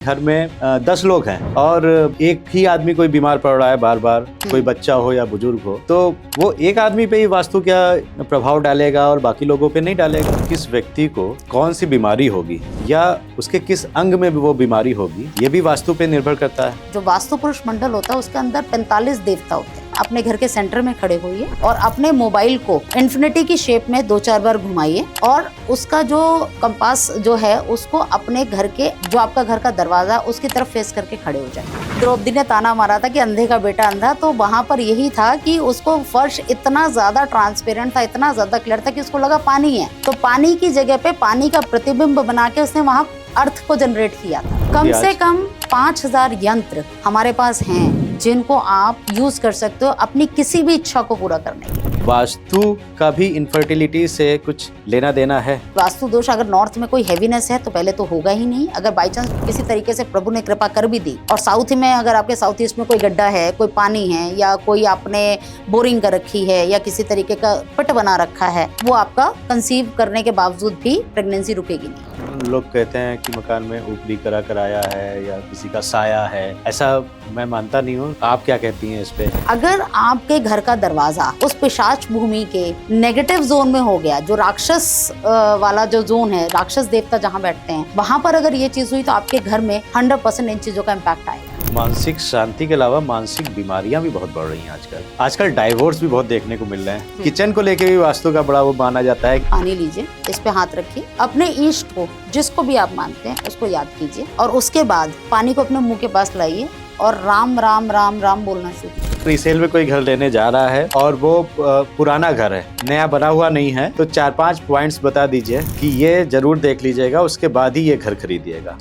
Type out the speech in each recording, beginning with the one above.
घर में 10 लोग हैं और एक ही आदमी कोई बीमार पड़ रहा है बार बार, कोई बच्चा हो या बुजुर्ग हो, तो वो एक आदमी पे ही वास्तु क्या प्रभाव डालेगा और बाकी लोगों पे नहीं डालेगा। किस व्यक्ति को कौन सी बीमारी होगी या उसके किस अंग में भी वो बीमारी होगी, ये भी वास्तु पे निर्भर करता है। जो वास्तु पुरुष मंडल होता है उसके अंदर 45 देवता होते हैं। अपने घर के सेंटर में खड़े होइए और अपने मोबाइल को इन्फिनिटी की शेप में 2-4 बार घुमाइए और उसका जो कंपास जो है उसको अपने घर के जो आपका घर का दरवाजा उसकी तरफ फेस करके खड़े हो जाए। द्रौपदी ने ताना मारा था कि अंधे का बेटा अंधा, तो वहाँ पर यही था कि उसको फर्श इतना ज्यादा ट्रांसपेरेंट था, इतना ज्यादा क्लियर था कि उसको लगा पानी है, तो पानी की जगह पे पानी का प्रतिबिंब बना के उसने वहाँ अर्थ को जनरेट किया था। कम से कम 5000 यंत्र हमारे पास हैं जिनको आप यूज कर सकते हो अपनी किसी भी इच्छा को पूरा करने के लिए। वास्तु का भी इनफर्टिलिटी से कुछ लेना देना है। वास्तु दोष अगर नॉर्थ में कोई हैवीनेस है तो पहले तो होगा ही नहीं। अगर बाई चांस किसी तरीके से प्रभु ने कृपा कर भी दी और साउथ में अगर आपके साउथ ईस्ट में कोई गड्ढा है, कोई पानी है या कोई आपने बोरिंग कर रखी है या किसी तरीके का पिट बना रखा है, वो आपका कंसीव करने के बावजूद भी प्रेगनेंसी रुकेगी नहीं। लोग कहते हैं कि मकान में ऊपरी करा कराया है या किसी का साया है, ऐसा मैं मानता नहीं हूँ। आप क्या कहती हैं इस पे? अगर आपके घर का दरवाजा उस पिशाच भूमि के नेगेटिव जोन में हो गया, जो राक्षस वाला जो जोन है, राक्षस देवता जहाँ बैठते हैं, वहाँ पर अगर ये चीज हुई तो आपके घर में 100% इन चीजों का इम्पैक्ट आएगा। मानसिक शांति के अलावा मानसिक बीमारियां भी बहुत बढ़ रही हैं आजकल डाइवोर्स भी बहुत देखने को मिल रहे हैं। किचन को लेके भी वास्तु का बड़ा वो माना जाता है। पानी लीजिए, इस पे हाथ रखिए, अपने इष्ट को जिसको भी आप मानते हैं उसको याद कीजिए और उसके बाद पानी को अपने मुंह के पास लाइए और राम राम राम राम बोलना शुरू कीजिए। रीसेल में कोई घर लेने जा रहा है और वो पुराना घर है, नया बना हुआ नहीं है, तो 4-5 पॉइंट्स बता दीजिए कि ये जरूर देख लीजिएगा, उसके बाद ही ये घर खरीदिएगा।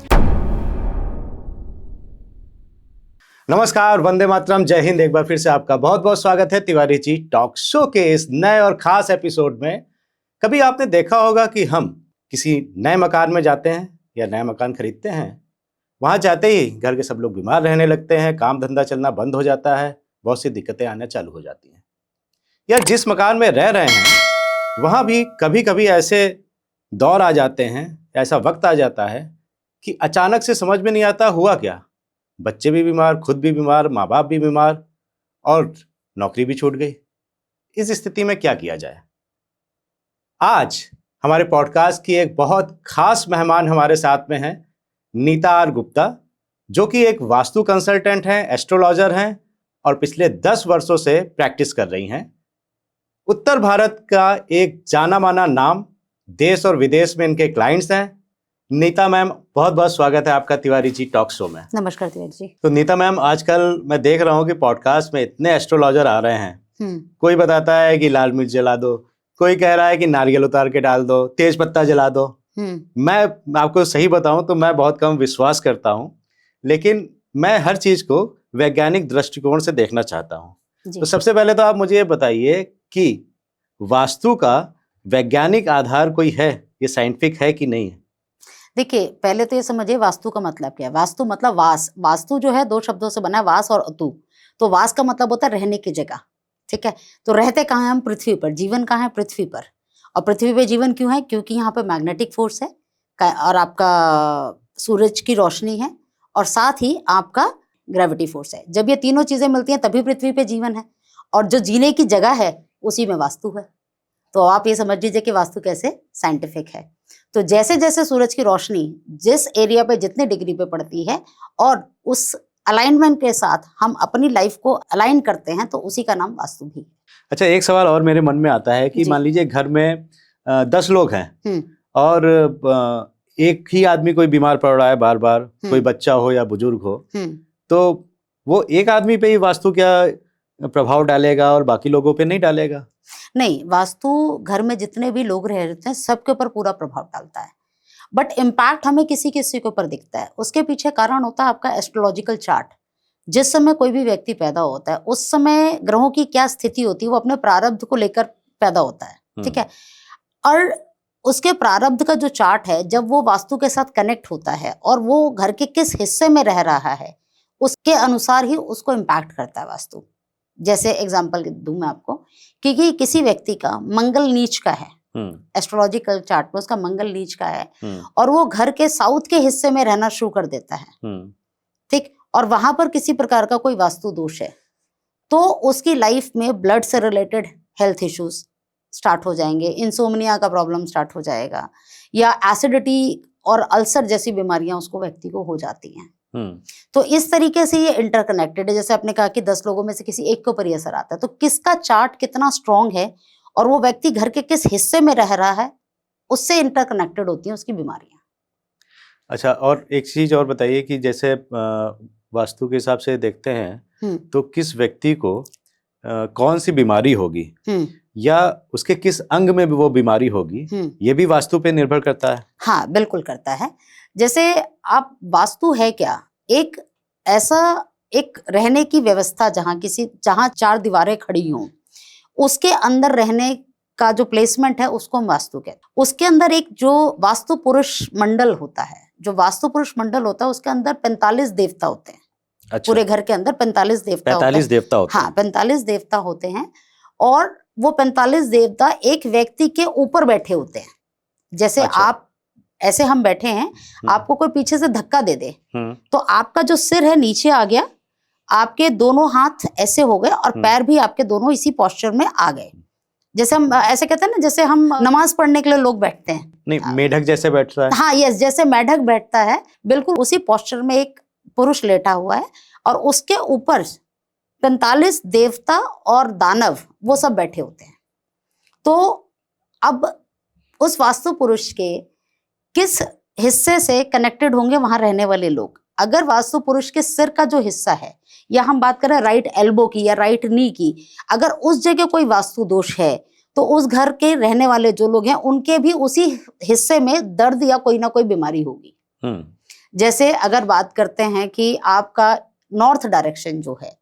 नमस्कार, वंदे मातरम, जय हिंद। एक बार फिर से आपका बहुत बहुत स्वागत है तिवारी जी टॉक शो के इस नए और खास एपिसोड में। कभी आपने देखा होगा कि हम किसी नए मकान में जाते हैं या नया मकान खरीदते हैं, वहां जाते ही घर के सब लोग बीमार रहने लगते हैं, काम धंधा चलना बंद हो जाता है, बहुत सी दिक्कतें आना चालू हो जाती हैं। या जिस मकान में रह रहे हैं वहां भी कभी कभी ऐसे दौर आ जाते हैं, ऐसा वक्त आ जाता है कि अचानक से समझ में नहीं आता हुआ क्या। बच्चे भी बीमार, खुद भी बीमार, माँ बाप भी बीमार और नौकरी भी छूट गई। इस स्थिति में क्या किया जाए? आज हमारे पॉडकास्ट की एक बहुत खास मेहमान हमारे साथ में हैं, नीता आर गुप्ता, जो कि एक वास्तु कंसल्टेंट हैं, एस्ट्रोलॉजर हैं और पिछले 10 वर्षों से प्रैक्टिस कर रही हैं। उत्तर भारत का एक जाना माना नाम, देश और विदेश में इनके क्लाइंट्स हैं। नीता मैम, बहुत बहुत स्वागत है आपका तिवारी जी टॉक शो में। नमस्कार तिवारी जी। तो नीता मैम, आजकल मैं देख रहा हूँ कि पॉडकास्ट में इतने एस्ट्रोलॉजर आ रहे हैं। कोई बताता है कि लाल मिर्च जला दो, कोई कह रहा है कि नारियल उतार के डाल दो, तेज पत्ता जला दो। मैं आपको सही बताऊं तो मैं बहुत कम विश्वास करता हूं, लेकिन मैं हर चीज को वैज्ञानिक दृष्टिकोण से देखना चाहता हूं। तो सबसे पहले तो आप मुझे ये बताइए कि वास्तु का वैज्ञानिक आधार कोई है, ये साइंटिफिक है कि नहीं है? देखिए, पहले तो ये समझिए वास्तु का मतलब क्या है। वास्तु मतलब वास। वास्तु जो है 2 शब्दों से बना है, वास और अतु। तो वास का मतलब होता है रहने की जगह, ठीक है। तो रहते कहाँ हैं हम? पृथ्वी पर। जीवन कहाँ है? पृथ्वी पर। और पृथ्वी पे जीवन क्यों है? क्योंकि यहाँ पे मैग्नेटिक फोर्स है और आपका सूरज की रोशनी है और साथ ही आपका ग्रेविटी फोर्स है। जब ये तीनों चीजें मिलती हैं तभी पृथ्वी पे जीवन है और जो जीने की जगह है उसी में वास्तु है। तो आप ये समझ लीजिए कि वास्तु कैसे साइंटिफिक है। तो जैसे जैसे सूरज की रोशनी जिस एरिया पे जितने डिग्री पे पड़ती है और उस अलाइनमेंट के साथ हम अपनी लाइफ को अलाइन करते हैं, तो उसी का नाम वास्तु भी है। अच्छा, एक सवाल और मेरे मन में आता है कि मान लीजिए घर में 10 लोग हैं और एक ही आदमी कोई बीमार पड़ रहा है बार बार, कोई बच्चा हो या बुजुर्ग हो, तो वो एक आदमी पे ही वास्तु क्या प्रभाव डालेगा और बाकी लोगों पे नहीं डालेगा? नहीं, वास्तु घर में जितने भी लोग रह रहे हैं सबके ऊपर पूरा प्रभाव डालता है, बट इम्पैक्ट हमें किसी किसी के ऊपर दिखता है। उसके पीछे कारण होता है आपका एस्ट्रोलॉजिकल चार्ट। जिस समय कोई भी व्यक्ति पैदा होता है उस समय ग्रहों की क्या स्थिति होती है, वो अपने प्रारब्ध को लेकर पैदा होता है, ठीक है। और उसके प्रारब्ध का जो चार्ट है, जब वो वास्तु के साथ कनेक्ट होता है और वो घर के किस हिस्से में रह रहा है, उसके अनुसार ही उसको इम्पैक्ट करता है वास्तु। जैसे एग्जाम्पल दूं मैं आपको कि किसी व्यक्ति का मंगल नीच का है, एस्ट्रोलॉजिकल चार्ट में उसका मंगल नीच का है और वो घर के साउथ के हिस्से में रहना शुरू कर देता है, ठीक, और वहां पर किसी प्रकार का कोई वास्तु दोष है तो उसकी लाइफ में ब्लड से रिलेटेड हेल्थ इश्यूज स्टार्ट हो जाएंगे, इंसोम्निया का प्रॉब्लम स्टार्ट हो जाएगा या एसिडिटी और अल्सर जैसी बीमारियां उसको व्यक्ति को हो जाती हैं। तो इस तरीके से ये इंटरकनेक्टेड है। जैसे आपने कहा कि 10 लोगों में से किसी एक के ऊपर ये असर आता है, तो किसका चार्ट कितना स्ट्रांग है और वो व्यक्ति घर के किस हिस्से में रह रहा है उससे इंटरकनेक्टेड होती हैं उसकी बीमारियां। अच्छा, और एक चीज और बताइए कि जैसे वास्तु के हिसाब से देखते हैं तो किस व्यक्ति को कौन सी बीमारी होगी या उसके किस अंग में भी वो बीमारी होगी, ये भी वास्तु पे निर्भर करता है? हाँ, बिल्कुल करता है। जैसे आप वास्तु है क्या, एक ऐसा एक रहने की व्यवस्था जहाँ 4 दीवारें खड़ी हों उसके अंदर रहने का जो प्लेसमेंट है उसको हम वास्तु कहते हैं। उसके अंदर एक जो वास्तु पुरुष मंडल होता है, जो वास्तु पुरुष मंडल होता है उसके अंदर 45 देवता होते हैं। अच्छा। पूरे घर के अंदर 45 देवता 45 देवता होते हैं। हाँ, 45 देवता होते हैं और वो 45 देवता एक व्यक्ति के ऊपर बैठे होते हैं। जैसे अच्छा। आप ऐसे हम बैठे हैं, आपको कोई पीछे से धक्का दे दे तो आपका जो सिर है नीचे आ गया, आपके दोनों हाथ ऐसे हो गए और पैर भी आपके दोनों इसी पोस्चर में आ गए। जैसे हम ऐसे कहते हैं ना, जैसे हम नमाज पढ़ने के लिए लोग बैठते हैं, नहीं, मेढक जैसे बैठता है। हाँ, यस, जैसे मेढक बैठता है बिल्कुल उसी पोस्चर में एक पुरुष लेटा हुआ है और उसके ऊपर 45 देवता और दानव वो सब बैठे होते हैं। तो अब उस वास्तु पुरुष के किस हिस्से से कनेक्टेड होंगे वहां रहने वाले लोग? अगर वास्तु पुरुष के सिर का जो हिस्सा है, या हम बात करें राइट एल्बो की या राइट नी की, अगर उस जगह कोई वास्तु दोष है तो उस घर के रहने वाले जो लोग हैं उनके भी उसी हिस्से में दर्द या कोई ना कोई बीमारी होगी। जैसे अगर बात करते हैं कि आपका नॉर्थ डायरेक्शन जो है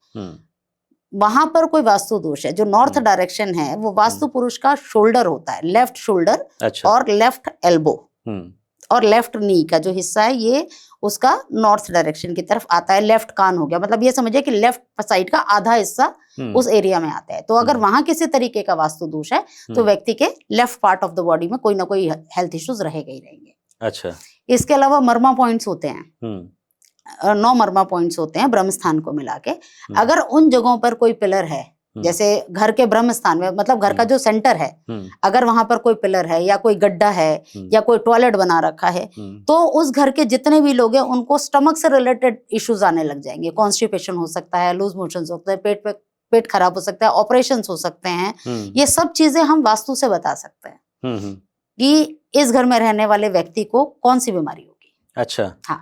वहां पर कोई वास्तु दोष है, जो नॉर्थ डायरेक्शन है वो वास्तु पुरुष का शोल्डर होता है, लेफ्ट शोल्डर। अच्छा। और लेफ्ट एल्बो और लेफ्ट नी का जो हिस्सा है ये उसका नॉर्थ डायरेक्शन की तरफ आता है। लेफ्ट कान हो गया, मतलब ये समझिए कि लेफ्ट साइड का आधा हिस्सा उस एरिया में आता है। तो अगर वहां किसी तरीके का वास्तु दोष है तो व्यक्ति के left part of the body में कोई ना कोई हेल्थ इश्यूज रहेगा ही रहेंगे। अच्छा। इसके अलावा मर्मा पॉइंट्स होते हैं, 9 मर्मा पॉइंट्स होते हैं ब्रह्म स्थान को मिला के। अगर उन जगहों पर कोई पिलर है, जैसे घर के ब्रह्म स्थान में, मतलब घर का जो सेंटर है, अगर वहां पर कोई पिलर है या कोई गड्ढा है या कोई टॉयलेट बना रखा है तो उस घर के जितने भी लोग हैं उनको स्टमक से रिलेटेड इश्यूज आने लग जाएंगे। कॉन्स्टिपेशन हो सकता है, लूज मोशन हो सकता है, पेट खराब हो सकता है, ऑपरेशन हो सकते हैं। ये सब चीजें हम वास्तु से बता सकते हैं कि इस घर में रहने वाले व्यक्ति को कौन सी बीमारी होगी। अच्छा। हाँ।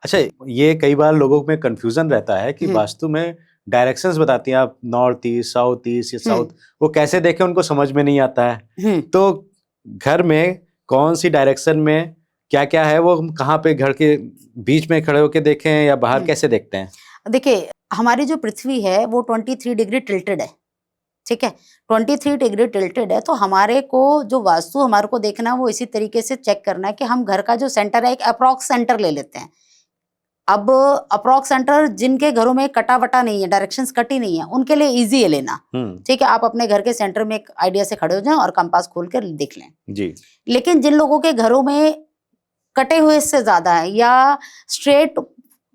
अच्छा, ये कई बार लोगों में कंफ्यूजन रहता है कि वास्तु में डायरेक्शंस बताती हैं आप, नॉर्थ ईस्ट, साउथ ईस्ट या साउथ, वो कैसे देखें उनको समझ में नहीं आता है। तो घर में कौन सी डायरेक्शन में क्या क्या है वो हम कहाँ पे घर के बीच में खड़े होकर देखें या बाहर कैसे देखते हैं? देखिए, हमारी जो पृथ्वी है वो 23 डिग्री टिल्टेड है, ठीक है, 23 डिग्री टिल्टेड है। तो हमारे को जो वास्तु हमारे को देखना है वो इसी तरीके से चेक करना है कि हम घर का जो सेंटर है, एक अप्रॉक्स सेंटर ले लेते हैं। अब अप्रॉक्स सेंटर जिनके घरों में कटा वटा नहीं है, डायरेक्शंस कटी नहीं है, उनके लिए इजी है लेना, ठीक है। आप अपने घर के सेंटर में एक आइडिया से खड़े हो जाएं और कंपास खोल कर देख लें जी। लेकिन जिन लोगों के घरों में कटे हुए से ज्यादा है या स्ट्रेट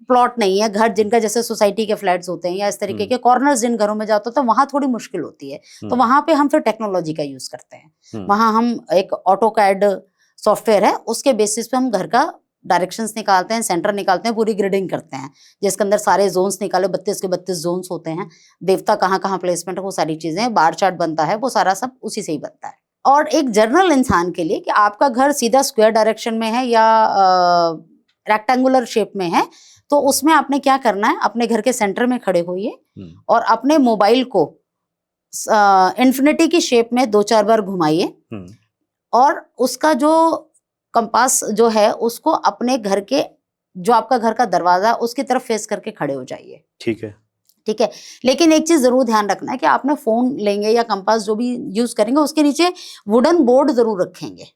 प्लॉट नहीं है घर, जिनका जैसे सोसाइटी के फ्लैट्स होते हैं या इस तरीके के कॉर्नर्स जिन घरों में जाते हो तो वहां थोड़ी मुश्किल होती है। तो वहां पे हम फिर टेक्नोलॉजी का यूज करते हैं। वहां हम एक ऑटोकैड सॉफ्टवेयर है, उसके बेसिस पे हम घर का डायरेक्शंस निकालते हैं, सेंटर निकालते हैं, पूरी ग्रिडिंग करते हैं जिसके अंदर सारे जोन्स निकाले, 32 के 32 जोन्स होते हैं, देवता कहाँ कहाँ प्लेसमेंट है वो सारी चीजें, बार चार्ट बनता है, वो सारा सब उसी से ही बनता है। और एक जनरल इंसान के लिए कि आपका घर सीधा स्क्वायर डायरेक्शन में है या रेक्टेंगुलर शेप में है, तो उसमें आपने क्या करना है, अपने घर के सेंटर में खड़े होइए और अपने मोबाइल को इन्फिनिटी की शेप में 2-4 बार घुमाइए और उसका जो कंपास जो है उसको अपने घर के जो आपका घर का दरवाजा उसकी तरफ फेस करके खड़े हो जाइए। ठीक है, ठीक है। लेकिन एक चीज जरूर ध्यान रखना है कि आपने फोन लेंगे या कंपास जो भी यूज करेंगे उसके नीचे वुडन बोर्ड जरूर रखेंगे,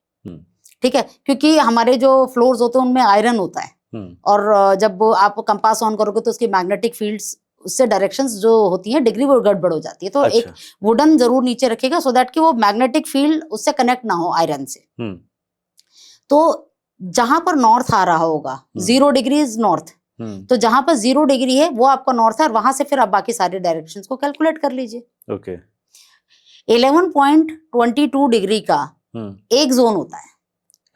ठीक है, क्योंकि हमारे जो फ्लोर्स होते हैं उनमें आयरन होता है और जब आप कंपास ऑन करोगे तो उसकी मैग्नेटिक फील्ड्स उससे डायरेक्शंस जो होती हैं डिग्री वो गड़बड़ हो जाती है। तो एक अच्छा। वुडन जरूर नीचे रखेगा सो दैट कि वो मैग्नेटिक फील्ड उससे कनेक्ट ना हो आयरन से। तो जहां पर नॉर्थ आ रहा होगा 0 डिग्री इज नॉर्थ, तो जहां पर 0 डिग्री है वो आपका नॉर्थ है और वहां से फिर आप बाकी सारे डायरेक्शंस को कैलकुलेट कर लीजिए। ओके। 11.22 डिग्री का एक जोन होता है।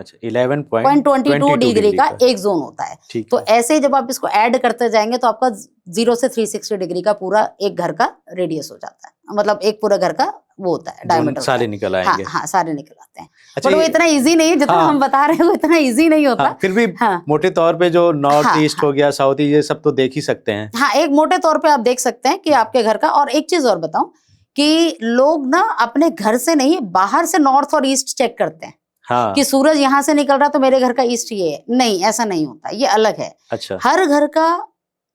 अच्छा, 11.22 डिग्री का एक जोन होता है। ठीक तो है। ऐसे जब आप इसको ऐड करते जाएंगे तो आपका 0 से 360 डिग्री का पूरा एक घर का रेडियस हो जाता है, मतलब एक पूरा घर का वो होता है डायमीटर। सारे निकल आएंगे। हाँ, सारे निकल आते हैं। अच्छा, पर वो इतना इजी नहीं है जितना हाँ, हम बता रहे हैं, वो इतना इजी नहीं होता। हाँ, फिर भी हाँ, मोटे तौर पे जो नॉर्थ हाँ, ईस्ट हो गया, साउथ ईस्ट, ये सब तो देख ही सकते हैं। हाँ, एक मोटे तौर पे आप देख सकते हैं कि आपके घर का। और एक चीज और बताऊं कि लोग ना अपने घर से नहीं बाहर से नॉर्थ और ईस्ट चेक करते हैं। हाँ। कि सूरज यहाँ से निकल रहा तो मेरे घर का ईस्ट ये है। नहीं, ऐसा नहीं होता, ये अलग है। अच्छा। हर घर का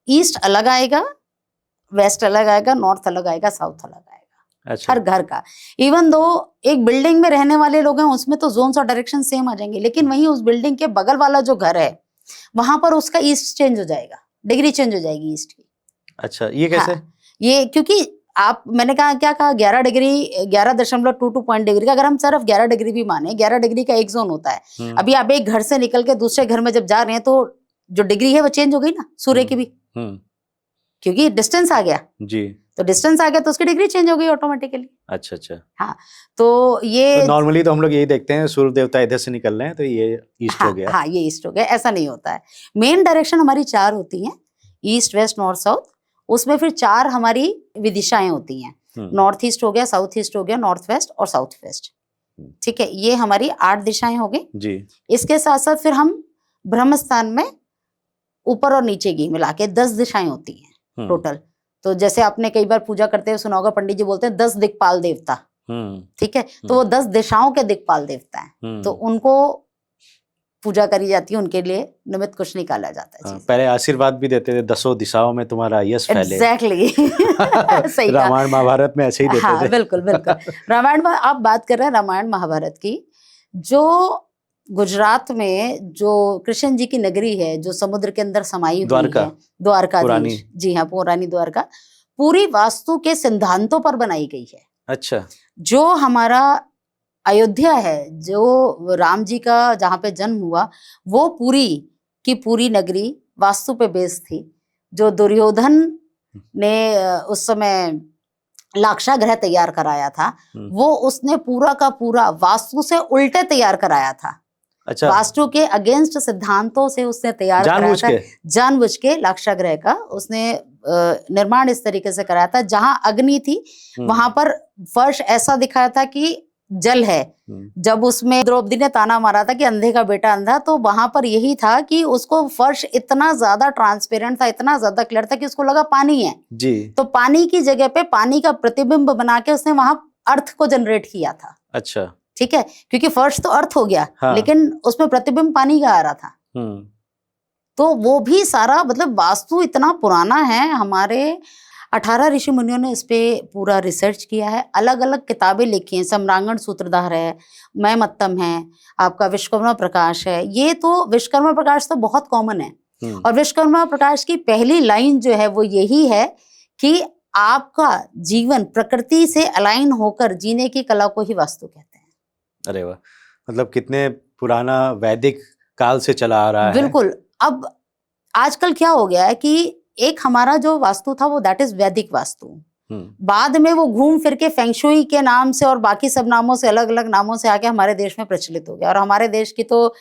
ईस्ट अलग आएगा, वेस्ट अलग आएगा, नॉर्थ अलग आएगा, साउथ अलग आएगा। अच्छा। हर घर का। इवन दो एक बिल्डिंग में रहने वाले लोग हैं उसमें तो जोन्स और डायरेक्शन सेम आ जाएंगे, लेकिन वहीं उस बिल्डिंग के बगल वाला जो घर है वहां पर उसका ईस्ट चेंज हो जाएगा, डिग्री चेंज हो जाएगी ईस्ट की। अच्छा, ये कैसे? हाँ, ये क्योंकि आप, मैंने कहा क्या कहा, 11 डिग्री 11.22 पॉइंट डिग्री का, अगर हम सिर्फ 11 डिग्री भी माने, 11 डिग्री का एक जोन होता है। अभी आप एक घर से निकल के दूसरे घर में जब जा रहे हैं तो जो डिग्री है वो चेंज हो गई ना, सूर्य की भी, क्योंकि डिस्टेंस आ गया जी। तो डिस्टेंस आ गया तो उसकी डिग्री चेंज हो गई ऑटोमेटिकली। अच्छा अच्छा। हाँ, तो ये तो नॉर्मली तो हम लोग यही देखते हैं, सूर्य देवता इधर से निकल रहे हैं तो ये ईस्ट हो गया। हाँ, ये ईस्ट हो गया, ऐसा नहीं होता है। मेन डायरेक्शन हमारी 4 होती हैं, ईस्ट, वेस्ट, नॉर्थ, साउथ। उसमें फिर 4 हमारी विदिशाएं होती हैं। नॉर्थ ईस्ट हो गया, साउथ ईस्ट हो गया, नॉर्थ वेस्ट और साउथ वेस्ट। ठीक है, ये हमारी 8 दिशाएं हो गई जी। इसके साथ साथ फिर हम ब्रह्म स्थान में ऊपर और नीचे की मिला के 10 दिशाएं होती हैं टोटल। तो जैसे आपने कई बार पूजा करते हुए सुना होगा, पंडित जी बोलते हैं 10 दिक्पाल देवता। ठीक है, तो वो 10 दिशाओं के दिक्पाल देवता हैं, तो उनको पूजा करी जाती है, उनके लिए निमित्त कुछ निकाला जाता है। पहले आशीर्वाद भी देते थे, 10 दिशाओं में तुम्हारा यश फैले। एग्जैक्टली सही। रामायण महाभारत में ऐसे ही देते थे। बिल्कुल बिल्कुल। रामायण में आप बात कर रहे हैं रामायण महाभारत की, जो गुजरात में जो कृष्ण जी की नगरी है, जो समुद्र के अंदर समाई हुई है, द्वारकाधीश, जी हाँ, पुरानी द्वारका, पूरी वास्तु के सिद्धांतों पर बनाई गई है। अच्छा। जो हमारा अयोध्या है, जो राम जी का जहाँ पे जन्म हुआ, वो पूरी की पूरी नगरी वास्तु पे बेस्ड थी। जो दुर्योधन ने उस समय लाक्षागृह तैयार कराया था, वो उसने पूरा का पूरा वास्तु से उल्टे तैयार कराया था। अच्छा। वास्तु के अगेंस्ट सिद्धांतों से उसने तैयार कराया था, जानबूझ के लाक्षागृह का उसने निर्माण इस तरीके से कराया था, जहां अग्नि थी वहां पर फर्श ऐसा दिखाया था कि जल है। जब उसमें द्रौपदी ने ताना मारा था कि अंधे का बेटा अंधा, तो वहां पर यही था कि उसको फर्श इतना ज्यादा ट्रांसपेरेंट था, इतना ज्यादा क्लियर था कि उसको लगा पानी है जी। तो पानी की जगह पे पानी का प्रतिबिंब बना के उसने वहां अर्थ को जनरेट किया था। अच्छा, ठीक है, क्योंकि फर्श तो अर्थ हो गया, हाँ। लेकिन उसमें प्रतिबिंब पानी का आ रहा था। तो वो भी सारा, मतलब वास्तु इतना पुराना है। हमारे 18 ऋषि मुनियों ने इस पे पूरा रिसर्च किया है, अलग अलग किताबें लिखी हैं। सम्रांगण सूत्रधार है, मैमत्तम है, आपका विश्वकर्मा प्रकाश है। ये तो विश्वकर्मा प्रकाश तो बहुत कॉमन है, और विश्वकर्मा प्रकाश की पहली लाइन जो है वो यही है कि आपका जीवन प्रकृति से अलाइन होकर जीने की कला को ही वास्तु कहते हैं। अरे वाह, मतलब कितने पुराना वैदिक काल से चला आ रहा है। बिल्कुल। अब आजकल क्या हो गया है कि एक हमारा जो वास्तु था वो दैट इज वैदिक वास्तु, बाद में वो घूम फिर के फेंगशुई के नाम से और बाकी सब नामों से, अलग अलग नामों से आके हमारे देश में प्रचलित हो गया। और हमारे देश की तो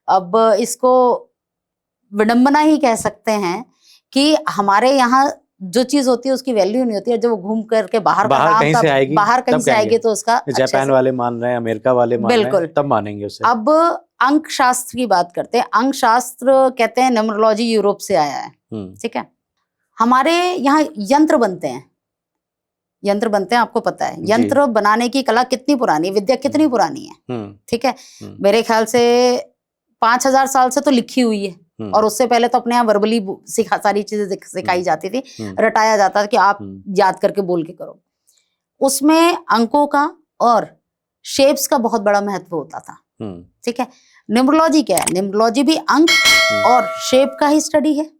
अब इसको विडंबना ही कह सकते हैं कि हमारे यहाँ जो चीज होती है उसकी वैल्यू नहीं होती है, जब वो घूम करके बाहर कहीं से आएगी तो उसका जापान वाले मान रहे हैं, अमेरिका वाले मान रहे हैं, तब मानेंगे उसे। अब अंक शास्त्र की बात करते हैं। अंक शास्त्र कहते हैं न्यूमरोलॉजी यूरोप से आया है, ठीक है। हमारे यहाँ यंत्र बनते हैं, आपको पता है यंत्र बनाने की कला कितनी पुरानी है, विद्या कितनी पुरानी है, ठीक है। मेरे ख्याल से 5000 साल से तो लिखी हुई है, और उससे पहले तो अपने यहाँ वर्बली सारी चीजें सिखाई जाती थी, रटाया जाता था कि आप याद करके बोल के करो। उसमें अंकों का और शेप्स का बहुत बड़ा महत्व होता था, ठीक है। न्यूमरोलॉजी क्या है? न्यूमरोलॉजी भी अंक और शेप का ही स्टडी है।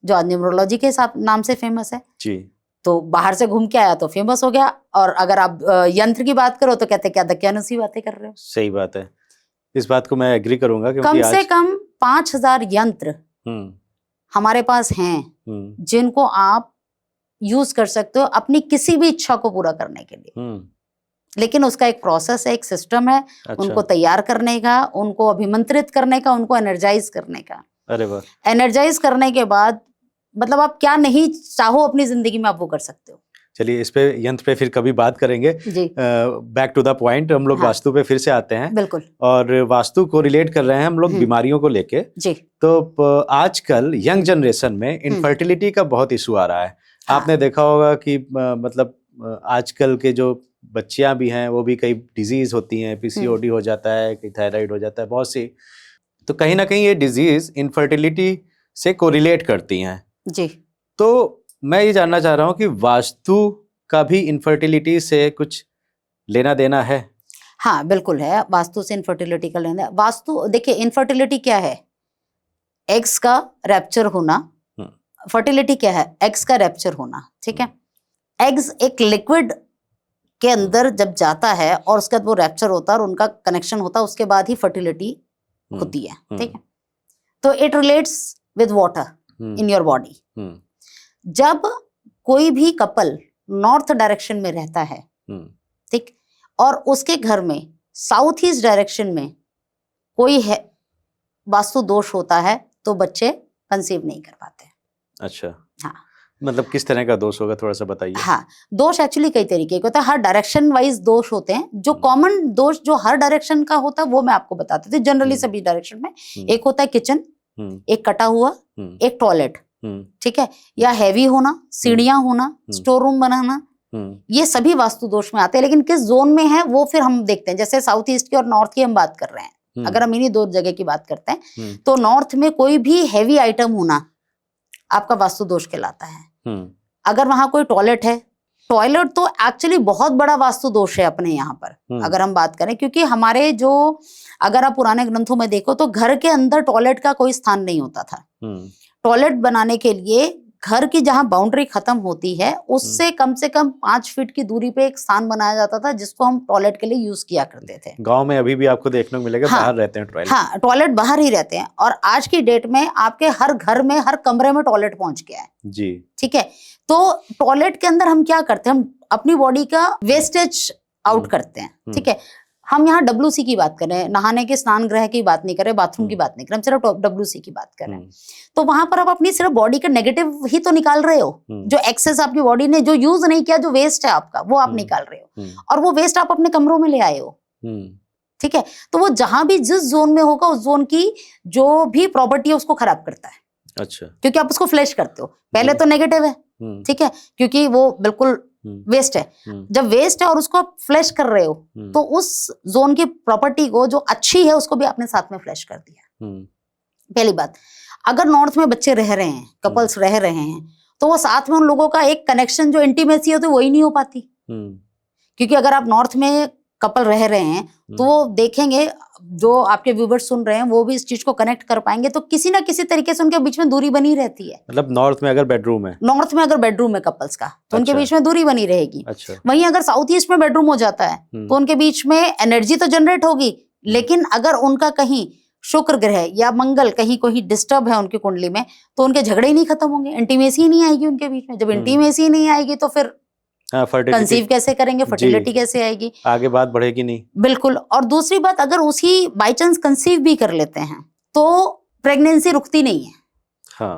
जो आज न्यूमरोलॉजी के हिसाब नाम से फेमस है। जी। तो बाहर से घूम के आया तो फेमस हो गया। और अगर आप यंत्र की बात करो तो कहते क्या दकियानुसी बातें कर रहे हो। सही बात है, इस बात को मैं एग्री करूंगा क्योंकि कम से आज कम 5000 यंत्र हमारे पास हैं जिनको आप यूज कर सकते हो अपनी किसी भी इच्छा को पूरा करने के लिए। लेकिन उसका एक प्रोसेस है, एक सिस्टम है। अच्छा। उनको तैयार करने का, उनको अभिमंत्रित करने का, उनको एनर्जाइज करने का। अरे वाह। एनर्जाइज करने के बाद मतलब आप क्या नहीं चाहो अपनी जिंदगी में आप वो कर सकते हो। चलिए इस पे यंत्र पे फिर कभी बात करेंगे। जी। बैक टू द पॉइंट, हम लोग हाँ। वास्तु पे फिर से आते हैं। बिल्कुल। और वास्तु को रिलेट कर रहे हैं हम लोग बीमारियों को लेके। जी। तो आजकल यंग जनरेशन में इनफर्टिलिटी का बहुत इशू आ रहा है। हाँ। आपने देखा होगा कि मतलब आजकल के जो बच्चियां भी हैं वो भी कई डिजीज होती हैं, पीसीओडी हो जाता है, कई थायराइड हो जाता है, बहुत सी। तो कहीं ना कहीं ये डिजीज इनफर्टिलिटी से कोरिलेट करती हैं। जी। तो मैं ये जानना चाह रहा हूँ कि वास्तु का भी इनफर्टिलिटी से कुछ लेना देना है? हाँ बिल्कुल है, वास्तु से इनफर्टिलिटी का लेना। वास्तु देखिए, इनफर्टिलिटी क्या है? एग्स का रैप्चर होना। फर्टिलिटी क्या है? एग्स का रैप्चर होना। ठीक है। एग्स एक लिक्विड के अंदर जब जाता है और उसके बाद वो रैप्चर होता है और उनका कनेक्शन होता है, उसके बाद ही फर्टिलिटी होती है। ठीक है। तो it relates with water in your body. जब कोई भी कपल नॉर्थ डायरेक्शन में रहता है, ठीक, और उसके घर में साउथ ईस्ट डायरेक्शन में कोई है वास्तु दोष होता है तो बच्चे कंसीव नहीं कर पाते। अच्छा। हाँ। मतलब किस तरह का दोष होगा, थोड़ा सा बताइए। हाँ, दोष एक्चुअली कई तरीके के होता है, हर डायरेक्शन वाइज दोष होते हैं। जो कॉमन दोष जो हर डायरेक्शन का होता है वो मैं आपको बताती थी। जनरली सभी डायरेक्शन में एक होता है किचन, एक कटा हुआ, एक टॉयलेट, ठीक है, या हैवी होना, सीढ़ियां होना, स्टोर रूम बनाना, ये सभी वास्तु दोष में आते हैं। लेकिन किस जोन में है वो फिर हम देखते हैं। जैसे साउथ ईस्ट की और नॉर्थ की हम बात कर रहे हैं, अगर हम इन्हीं दो जगह की बात करते हैं तो नॉर्थ में कोई भी हैवी आइटम होना आपका वास्तु दोष कहलाता है। अगर वहां कोई टॉयलेट है, टॉयलेट तो एक्चुअली बहुत बड़ा वास्तु दोष है अपने यहाँ पर अगर हम बात करें, क्योंकि हमारे जो अगर आप पुराने ग्रंथों में देखो तो घर के अंदर टॉयलेट का कोई स्थान नहीं होता था। टॉयलेट बनाने के लिए घर की जहां बाउंड्री खत्म होती है उससे कम से कम 5 फीट की दूरी पे एक स्थान बनाया जाता था जिसको हम टॉयलेट के लिए यूज किया करते थे। गांव में अभी भी आपको देखने को मिलेगा। हाँ, बाहर रहते हैं टॉयलेट। हाँ, टॉयलेट बाहर ही रहते हैं। और आज की डेट में आपके हर घर में हर कमरे में टॉयलेट पहुंच गया है जी। ठीक है। तो टॉयलेट के अंदर हम क्या करते हैं, हम अपनी बॉडी का वेस्टेज आउट करते हैं। ठीक है। हम यहाँ WC की बात कर रहे हैं, नहाने के स्नान गृह की बात नहीं कर रहे, बाथरूम की बात नहीं कर रहे, हम सिर्फ WC की बात कर रहे हैं। तो वहां पर आप अपनी सिर्फ बॉडी का नेगेटिव ही तो निकाल रहे हो। जो एक्सेस आपकी बॉडी ने जो यूज नहीं किया, जो वेस्ट है आपका, वो आप निकाल रहे हो। और वो वेस्ट आप अपने कमरों में ले आए हो। ठीक है। तो वो जहां भी जिस जोन में होगा उस जोन की जो भी प्रॉपर्टी है उसको खराब करता है। अच्छा। क्योंकि आप उसको फ्लैश करते हो। पहले तो नेगेटिव है, ठीक है, क्योंकि वो बिल्कुल वेस्ट है। जब वेस्ट है और उसको आप फ्लैश कर रहे हो तो उस जोन की प्रॉपर्टी को जो अच्छी है उसको भी आपने साथ में फ्लैश कर दिया। पहली बात, अगर नॉर्थ में बच्चे रह रहे हैं, कपल्स रह रहे हैं, तो वो साथ में उन लोगों का एक कनेक्शन जो इंटीमेसी होती है वही नहीं हो पाती। क्योंकि अगर आप नॉर्थ में कपल रह रहे हैं तो वो देखेंगे, जो आपके व्यूवर्स सुन रहे हैं वो भी इस चीज को कनेक्ट कर पाएंगे, तो किसी ना किसी तरीके से उनके बीच में दूरी बनी रहती है। मतलब नॉर्थ में अगर बेडरूम है, नॉर्थ में अगर बेडरूम है कपल्स का, तो उनके बीच में दूरी बनी रहेगी। अच्छा। वहीं अगर साउथ ईस्ट में बेडरूम हो जाता है तो उनके बीच में एनर्जी तो जनरेट होगी, लेकिन अगर उनका कहीं शुक्र ग्रह या मंगल कहीं कोई डिस्टर्ब है उनकी कुंडली में तो उनके झगड़े ही नहीं खत्म होंगे, इंटीमेसी ही नहीं आएगी उनके बीच में। जब इंटीमेसी नहीं आएगी तो फिर कंसीव कैसे करेंगे, फर्टिलिटी कैसे आएगी, आगे बात बढ़ेगी नहीं। बिल्कुल। और दूसरी बात, अगर उसी बाई चांस कंसीव भी कर लेते हैं तो प्रेगनेंसी रुकती नहीं है। हाँ,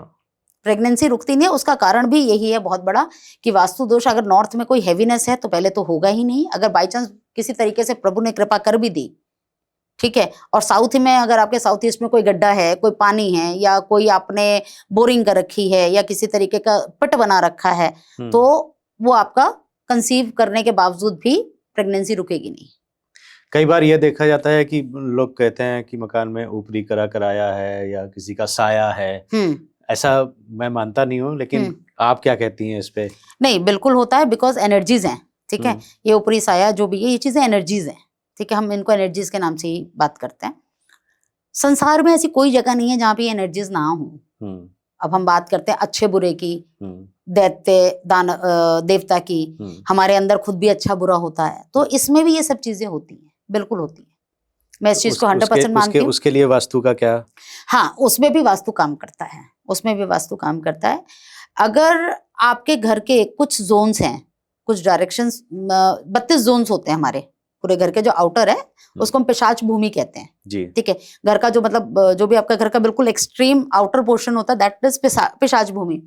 प्रेगनेंसी रुकती नहीं है। उसका कारण भी यही है बहुत बड़ा कि वास्तु दोष अगर नॉर्थ में कोई हैवीनेस है तो पहले तो होगा ही नहीं। अगर बाई चांस किसी तरीके से प्रभु ने कृपा कर भी दी, ठीक है, और साउथ में अगर आपके साउथ ईस्ट में कोई गड्ढा है, कोई पानी है, या कोई आपने बोरिंग कर रखी है या किसी तरीके का पिट बना रखा है, तो वो आपका कंसीव करने के बावजूद भी प्रेगनेंसी रुकेगी नहीं। कई बार ये देखा जाता है कि लोग कहते हैं कि मकान में ऊपरी कराया है या किसी का साया है। ऐसा मैं मानता नहीं हूँ, लेकिन आप क्या कहती हैं इस पे? नहीं, बिल्कुल होता है, बिकॉज एनर्जीज हैं। ठीक है। ये ऊपरी साया जो भी है, ये चीजें एनर्जीज हैं। ठीक है। हम इनको एनर्जीज के नाम से ही बात करते हैं। संसार में ऐसी कोई जगह नहीं है जहाँ पे एनर्जीज ना हो। अब हम बात करते हैं अच्छे बुरे की, हम्म, देवता की, हमारे अंदर खुद भी अच्छा बुरा होता है, तो इसमें भी ये सब चीजें होती हैं, बिल्कुल होती है। मैं इस चीज को 100% मानती हूँ। उसके लिए वास्तु का क्या? हाँ, उसमें भी वास्तु काम करता है, उसमें भी वास्तु काम करता है। अगर आपके घर के कुछ जोन्स हैं, कुछ डायरेक्शंस, 32 जोन्स होते हैं हमारे पूरे घर के, जो आउटर है उसको हम पिशाच भूमि कहते हैं जी। ठीक है। घर का जो मतलब जो भी आपका घर का बिल्कुल एक्सट्रीम आउटर पोर्शन होता है, दैट इज पिशाच भूमि।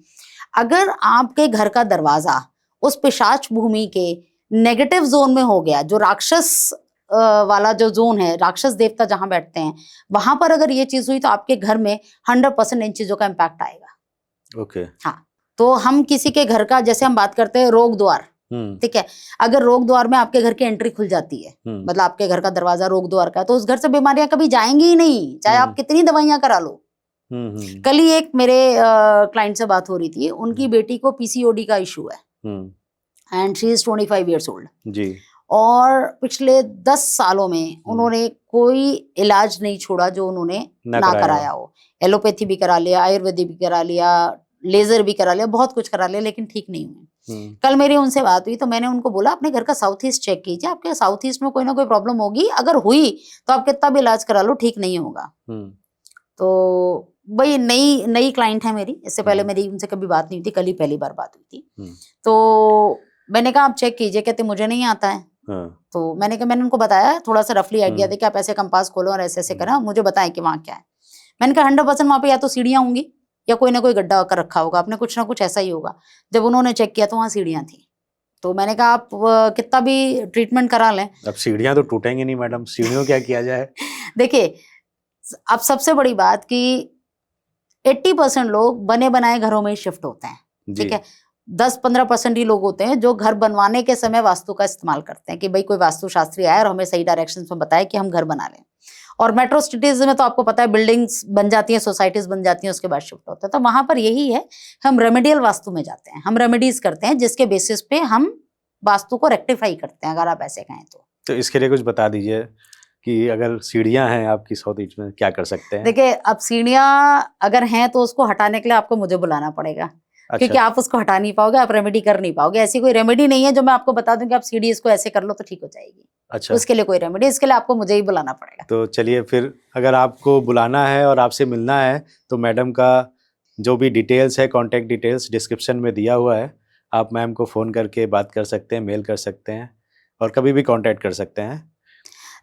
अगर आपके घर का दरवाजा उस पिशाच भूमि के नेगेटिव जोन में हो गया, जो राक्षस वाला जो जोन है, राक्षस देवता जहां बैठते हैं, वहां पर अगर ये चीज हुई तो आपके घर में 100% इन चीजों का इम्पैक्ट आएगा। ओके। हाँ, तो हम किसी के घर का, जैसे हम बात करते हैं रोग द्वार, ठीक है, अगर रोग द्वार में आपके घर की एंट्री खुल जाती है, मतलब आपके घर का दरवाजा रोग द्वार का, तो उस घर से बीमारियां कभी जाएंगी ही नहीं, चाहे आप कितनी दवाइयां करा लो। कल ही एक मेरे क्लाइंट से बात हो रही थी, उनकी बेटी को पीसीओडी का इशू है and she is 25 years old जी। और पिछले 10 सालों में उन्होंने कोई इलाज नहीं छोड़ा जो उन्होंने ना कराया हो। एलोपैथी भी करा लिया, आयुर्वेदिक भी करा लिया, लेजर भी करा लिया, बहुत कुछ करा लिया, लेकिन ठीक नहीं हुए। कल मेरी उनसे बात हुई तो मैंने उनको बोला अपने घर का साउथ ईस्ट चेक कीजिए, आपके साउथ ईस्ट में कोई ना कोई प्रॉब्लम होगी, अगर हुई तो आप कितना भी इलाज करा लो ठीक नहीं होगा। तो भाई नई क्लाइंट है मेरी, इससे पहले मेरी उनसे कभी बात नहीं हुई थी, कल ही पहली बार बात हुई थी। तो मैंने कहा आप चेक कीजिए, कहते मुझे नहीं आता है। तो मैंने उनको बताया, थोड़ा सा रफली आइडिया दे कि आप ऐसे कंपास खोलो और ऐसे ऐसे करा, मुझे बताएं कि वहाँ क्या है। मैंने कहा 100% वहाँ पे या तो सीढ़ियाँ होंगी या कोई ना कोई गड्ढा कर रखा होगा आपने, कुछ ना कुछ ऐसा ही होगा। जब उन्होंने चेक किया तो वहाँ सीढ़ियाँ थी। तो मैंने कहा आप कितना भी ट्रीटमेंट करा लें, अब सीढ़ियाँ तो टूटेंगी नहीं मैडम, सीढ़ियों क्या किया जाए? देखिए अब सबसे बड़ी बात कि 80% लोग बने बनाए घरों में ही शिफ्ट होते हैं, ठीक है। 10-15% ही लोग होते हैं जो घर बनवाने के समय वास्तु का इस्तेमाल करते हैं कि भाई कोई वास्तु शास्त्री आए और हमें सही डायरेक्शन में बताए कि हम घर बना लें। और मेट्रो सिटीज में तो आपको पता है बिल्डिंग्स बन जाती हैं, सोसाइटीज बन जाती हैं, उसके बाद शिफ्ट होते हैं। तो वहां पर यही है, हम रेमेडियल वास्तु में जाते हैं, हम रेमेडीज करते हैं जिसके बेसिस पे हम वास्तु को रेक्टिफाई करते हैं, अगर आप ऐसे कहें तो इसके लिए कुछ बता दीजिए कि अगर सीढ़ियां हैं आपकी साउथ ईस्ट में क्या कर सकते हैं? देखिए अब सीढ़ियां अगर हैं तो उसको हटाने के लिए आपको मुझे बुलाना पड़ेगा। अच्छा। क्योंकि आप उसको हटा नहीं पाओगे, आप रेमेडी कर नहीं पाओगे। ऐसी कोई रेमेडी नहीं है जो मैं आपको बता दूं कि आप सीढ़ी इसको ऐसे कर लो तो ठीक हो जाएगी। अच्छा। उसके लिए कोई रेमेडी, इसके लिए आपको मुझे ही बुलाना पड़ेगा। तो चलिए फिर, अगर आपको बुलाना है और आपसे मिलना है तो मैडम का जो भी डिटेल्स है, कॉन्टैक्ट डिटेल्स डिस्क्रिप्शन में दिया हुआ है, आप मैम को फ़ोन करके बात कर सकते हैं, मेल कर सकते हैं और कभी भी कॉन्टैक्ट कर सकते हैं।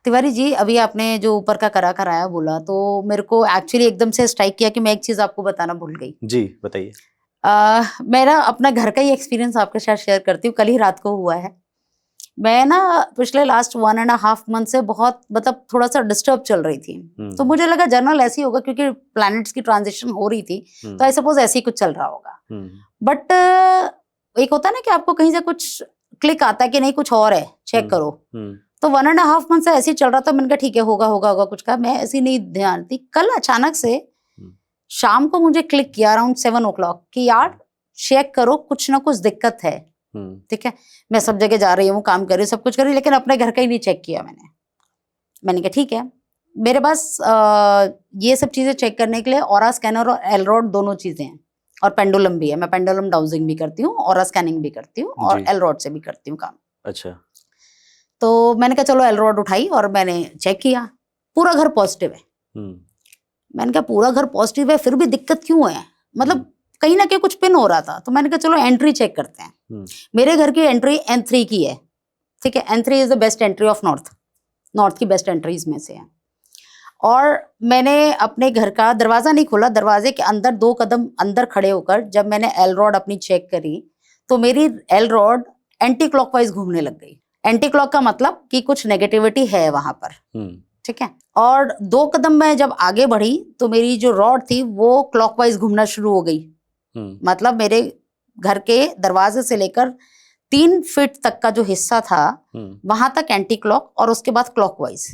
तिवारी जी, अभी आपने जो ऊपर का कराया बोला तो मेरे को एक्चुअली एकदम से स्ट्राइक किया कि मैं एक चीज आपको बताना भूल गई। जी बताइए। मेरा अपना घर का ही एक्सपीरियंस आपके साथ शेयर करती हूँ, कल ही रात को हुआ है। मैं ना पिछले लास्ट 1.5 मंथ से बहुत मतलब थोड़ा सा डिस्टर्ब चल रही थी। तो मुझे लगा जनरल ऐसी होगा क्योंकि प्लैनेट्स की ट्रांजिशन हो रही थी, तो आई सपोज ऐसे ही कुछ चल रहा होगा। बट एक होता है ना कि आपको कहीं से कुछ क्लिक आता है कि नहीं कुछ और है, चेक करो। तो 1.5 मंथ से ऐसे ही चल रहा था। मैंने कहा ठीक है, होगा कुछ का, मैं ऐसी नहीं ध्यान थी। कल अचानक से शाम को मुझे क्लिक किया अराउंड 7 o'clock कि यार चेक करो, कुछ ना कुछ दिक्कत है। ठीक है, मैं सब जगह जा रही हूँ, काम कर रही हूँ, सब कुछ कर रही हूँ, लेकिन अपने घर का ही नहीं चेक किया मैंने कहा ठीक है, मेरे पास ये सब चीजें चेक करने के लिए ऑरा स्कैनर और एलरॉड दोनों चीजें हैं और पेंडुलम भी है। मैं पेंडुलम डाउजिंग भी करती हूँ, ऑरा स्कैनिंग भी करती हूँ और एलरॉड से भी करती हूँ काम। अच्छा। तो मैंने कहा चलो एलरॉड उठाई और मैंने चेक किया, पूरा घर पॉजिटिव है। मैंने कहा पूरा घर पॉजिटिव है फिर भी दिक्कत क्यों है, मतलब कहीं ना कहीं कुछ पिन हो रहा था। तो मैंने कहा चलो एंट्री चेक करते हैं। मेरे घर की एंट्री N3 की है, ठीक है। N3 is the best entry of north की बेस्ट एंट्रीज में से है। और मैंने अपने घर का दरवाजा नहीं खोला, दरवाजे के अंदर 2 कदम अंदर खड़े होकर जब मैंने एल रॉड अपनी चेक करी तो मेरी एल रॉड एंटी क्लॉकवाइज घूमने लग गई। एंटी क्लॉक का मतलब कि कुछ नेगेटिविटी है वहां पर, ठीक है। और 2 कदम मैं जब आगे बढ़ी तो मेरी जो रॉड थी वो क्लॉकवाइज घूमना शुरू हो गई। मतलब मेरे घर के दरवाजे से लेकर 3 फीट तक का जो हिस्सा था वहां तक एंटी क्लॉक और उसके बाद क्लॉकवाइज।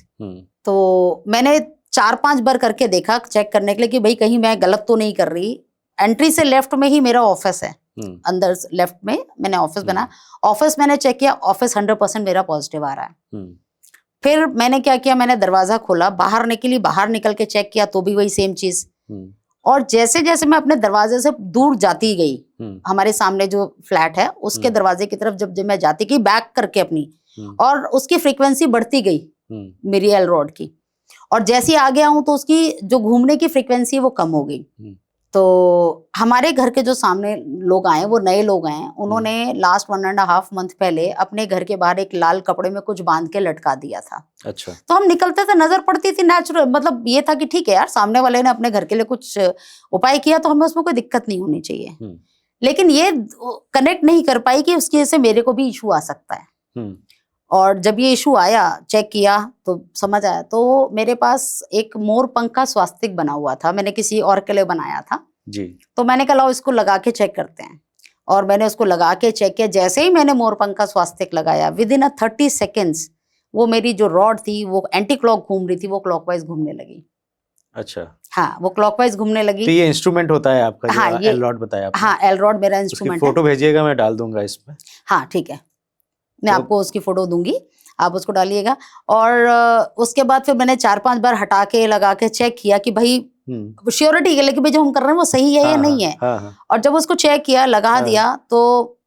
तो मैंने 4-5 बार करके देखा चेक करने के लिए कि भाई कहीं मैं गलत तो नहीं कर रही। एंट्री से लेफ्ट में ही मेरा ऑफिस है, अंदर लेफ्ट में मैंने ऑफिस बना। ऑफिस मैंने चेक किया, ऑफिस 100% मेरा पॉजिटिव आ रहा है। फिर मैंने क्या किया, मैंने दरवाजा खोला, बाहर निकली, बाहर निकल के चेक किया तो भी वही सेम चीज। और जैसे जैसे मैं अपने दरवाजे से दूर जाती गई, हमारे सामने जो फ्लैट है उसके दरवाजे की तरफ जब जब मैं जाती गई बैक करके अपनी, और उसकी फ्रीक्वेंसी बढ़ती गई मेरी एल रॉड की, और जैसे ही आगे आऊं तो उसकी जो घूमने की फ्रीक्वेंसी है वो कम हो गई। तो हमारे घर के जो सामने लोग आए, वो नए लोग आए, उन्होंने लास्ट 1.5 मंथ पहले अपने घर के बाहर एक लाल कपड़े में कुछ बांध के लटका दिया था। अच्छा। तो हम निकलते थे, नजर पड़ती थी, नेचुरल, मतलब ये था कि ठीक है यार, सामने वाले ने अपने घर के लिए कुछ उपाय किया तो हमें उसमें कोई दिक्कत नहीं होनी चाहिए। लेकिन ये कनेक्ट नहीं कर पाई कि उसकी वजह से मेरे को भी इशू आ सकता है। और जब ये इशू आया, चेक किया तो समझ आया। तो मेरे पास एक मोर पंख का स्वास्तिक बना हुआ था, मैंने किसी और के लिए बनाया था जी। तो मैंने कहा इसको लगा के चेक करते हैं, और मैंने उसको लगा के चेक किया। जैसे ही मैंने मोर पंख का स्वास्तिक लगाया, विद इन 30 सेकेंड्स वो मेरी जो रॉड थी वो एंटी क्लॉक घूम रही थी, वो क्लॉकवाइज घूमने लगी। अच्छा। हाँ, वो क्लॉकवाइज घूमने लगी। तो ये इंस्ट्रूमेंट होता है आपका, हाँ, जो एल रॉड बताया आपने? हाँ, एल रॉड मेरा इंस्ट्रूमेंट है। फोटो भेजिएगा, मैं डाल दूंगा इसमें। हाँ ठीक है, मैं तो आपको उसकी फोटो दूंगी, आप उसको डालिएगा। और उसके बाद फिर मैंने 4-5 बार हटा के लगा के चेक किया कि भाई श्योरिटी के लिए कि भाई जो हम कर रहे हैं वो सही है या नहीं है। और जब उसको चेक किया, लगा दिया, तो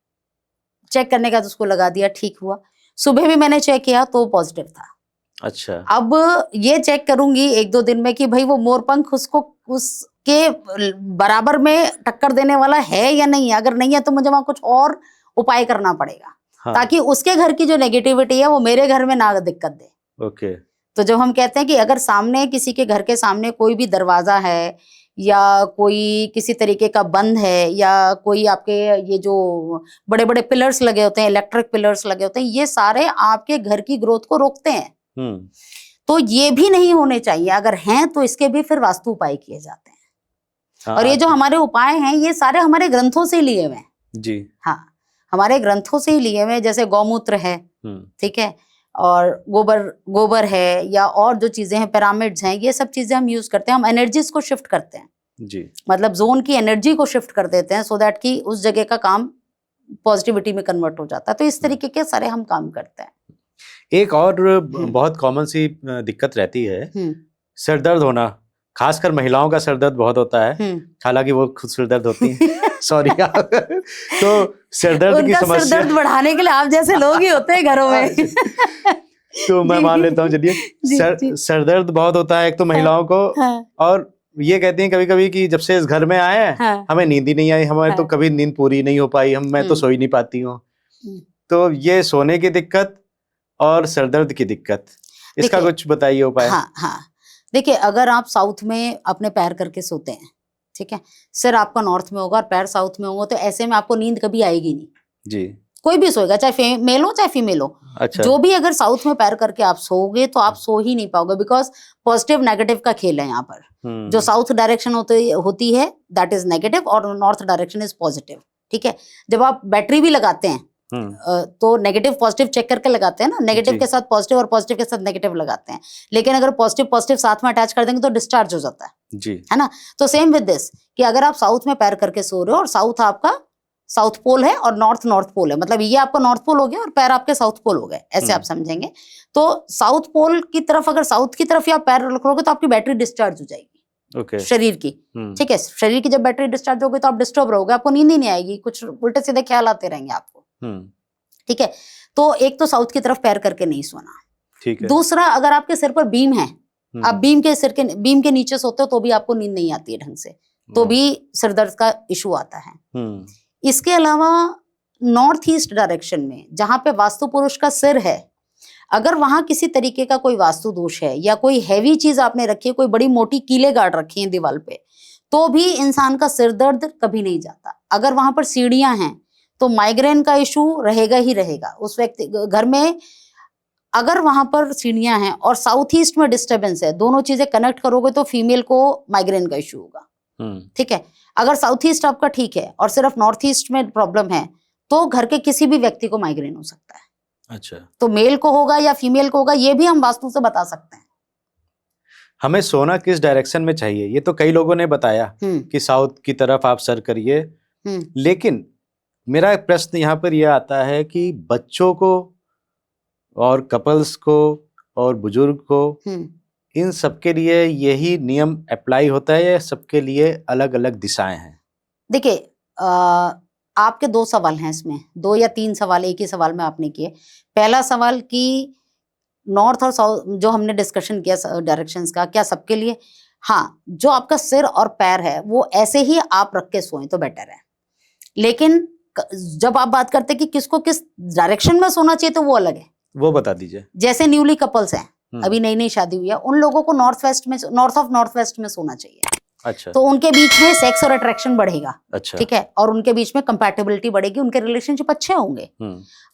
चेक करने का तो उसको लगा दिया, ठीक हुआ। सुबह भी मैंने चेक किया तो पॉजिटिव था। अच्छा। अब ये चेक करूंगी 1-2 दिन में कि भाई वो मोरपंख उसको उसके बराबर में टक्कर देने वाला है या नहीं है। अगर नहीं है तो मुझे वहां कुछ और उपाय करना पड़ेगा। हाँ। ताकि उसके घर की जो नेगेटिविटी है वो मेरे घर में ना दिक्कत दे। ओके। तो जब हम कहते हैं कि अगर सामने किसी के घर के सामने कोई भी दरवाजा है या कोई किसी तरीके का बंद है या कोई आपके ये जो बड़े बड़े पिलर्स लगे होते हैं, इलेक्ट्रिक पिलर्स लगे होते हैं, ये सारे आपके घर की ग्रोथ को रोकते हैं। तो ये भी नहीं होने चाहिए। अगर हैं तो इसके भी फिर वास्तु उपाय किए जाते हैं। हाँ, और ये जो हमारे उपाय हैं ये सारे हमारे ग्रंथों से लिए हुए हैं जी। हाँ, हमारे ग्रंथों से ही लिए हुए हैं। जैसे गौमूत्र है, ठीक है, और गोबर है, या और जो चीजें हैं, पिरामिड्स हैं, ये सब चीजें हम यूज करते हैं। हम एनर्जीज को शिफ्ट करते हैं जी, मतलब जोन की एनर्जी को शिफ्ट कर देते हैं, सो दैट कि उस जगह का काम पॉजिटिविटी में कन्वर्ट हो जाता है। तो इस तरीके के सारे हम काम करते हैं। एक और बहुत कॉमन सी दिक्कत रहती है, सर दर्द होना। खासकर महिलाओं का सर दर्द बहुत होता है, हालांकि वो खुद सर दर्द होती हैं। सॉरी। तो सर दर्द की समस्या, सर दर्द बढ़ाने के लिए आप जैसे लोग ही होते हैं घरों में। तो मैं मान लेता हूँ, चलिए। सर दर्द बहुत होता है एक तो महिलाओं को, और ये कहती हैं कभी कभी कि जब से इस घर में आए हैं हमें नींद ही नहीं आई, हमारे तो कभी नींद पूरी नहीं हो पाई, मैं तो सो ही नहीं पाती हूँ। तो ये सोने की दिक्कत और सर दर्द की दिक्कत, इसका कुछ बताइए उपाय। हाँ, देखिए, अगर आप साउथ में अपने पैर करके सोते हैं, ठीक है, सिर आपका नॉर्थ में होगा और पैर साउथ में होगा, तो ऐसे में आपको नींद कभी आएगी नहीं जी। कोई भी सोएगा, चाहे मेल हो चाहे फीमेल हो। अच्छा। जो भी अगर साउथ में पैर करके आप सोओगे तो आप सो ही नहीं पाओगे, बिकॉज पॉजिटिव नेगेटिव का खेल है यहाँ पर। जो साउथ डायरेक्शन होती है दैट इज नेगेटिव, और नॉर्थ डायरेक्शन इज पॉजिटिव, ठीक है। जब आप बैटरी भी लगाते हैं तो नेगेटिव पॉजिटिव चेक करके लगाते हैं ना, नेगेटिव के साथ पॉजिटिव और पॉजिटिव के साथ नेगेटिव लगाते हैं। लेकिन अगर पॉजिटिव साथ में अटैच कर देंगे तो डिस्चार्ज हो जाता है जी, है ना। तो सेम विद दिस, कि अगर आप साउथ में पैर करके सो रहे हो और साउथ आपका साउथ पोल है और नॉर्थ पोल है, मतलब ये आपका नॉर्थ पोल हो गया और पैर आपके साउथ पोल हो गए, ऐसे आप समझेंगे। तो साउथ पोल की तरफ, अगर साउथ की तरफ ही आप पैर रखोगे तो आपकी बैटरी डिस्चार्ज हो जाएगी शरीर की, ठीक है। शरीर की जब बैटरी डिस्चार्ज होगी तो आप डिस्टर्ब रहोगे, आपको नींद ही नहीं आएगी, कुछ उल्टे सीधे ख्याल आते रहेंगे आपको, ठीक है। तो एक तो साउथ की तरफ पैर करके नहीं सोना, ठीक है। दूसरा, अगर आपके सिर पर बीम है, आप बीम के नीचे सोते हो तो भी आपको नींद नहीं आती है ढंग से, तो भी सिर दर्द का इशू आता है। इसके अलावा नॉर्थ ईस्ट डायरेक्शन में जहां पे वास्तु पुरुष का सिर है, अगर वहां किसी तरीके का कोई वास्तु दोष है या कोई हैवी चीज आपने रखी है, कोई बड़ी मोटी कीले गाड़ रखी है दीवार पे, तो भी इंसान का सिर दर्द कभी नहीं जाता। अगर वहां पर सीढ़ियां हैं तो माइग्रेन का इशू रहेगा ही रहेगा उस व्यक्ति घर में। अगर वहां पर सीढ़ियां हैं और साउथ ईस्ट में डिस्टर्बेंस है, दोनों चीजें कनेक्ट करोगे तो फीमेल को माइग्रेन का इशू होगा, ठीक है। अगर साउथ ईस्ट आपका ठीक है और सिर्फ नॉर्थ ईस्ट में प्रॉब्लम है तो घर के किसी भी व्यक्ति को माइग्रेन हो सकता है। अच्छा। तो मेल को होगा या फीमेल को होगा, ये भी हम वास्तु से बता सकते हैं। हमें सोना किस डायरेक्शन में चाहिए, ये तो कई लोगों ने बताया कि साउथ की तरफ आप सर करिए, लेकिन मेरा एक प्रश्न यहाँ पर यह आता है कि बच्चों को और कपल्स को और बुजुर्ग को इन सबके लिए यही नियम अप्लाई होता है या सबके लिए अलग अलग दिशाएं हैं? देखिए, आपके 2 सवाल हैं इसमें, 2 या 3 सवाल एक ही सवाल में आपने किए। पहला सवाल कि नॉर्थ और साउथ जो हमने डिस्कशन किया डायरेक्शंस का, क्या सबके लिए? हाँ, जो आपका सिर और पैर है वो ऐसे ही आप रख के सोएं तो बेटर है। लेकिन जब आप बात करते हैं कि किसको किस डायरेक्शन में सोना चाहिए तो वो अलग है। वो बता दीजिए। जैसे न्यूली कपल्स हैं, अभी नई नई शादी हुई है, उन लोगों को नॉर्थ ऑफ नॉर्थ वेस्ट में सोना चाहिए। अच्छा। तो उनके बीच में सेक्स और अट्रैक्शन बढ़ेगा। अच्छा। ठीक है, और उनके बीच में कंपैटिबिलिटी बढ़ेगी, उनके रिलेशनशिप अच्छे होंगे।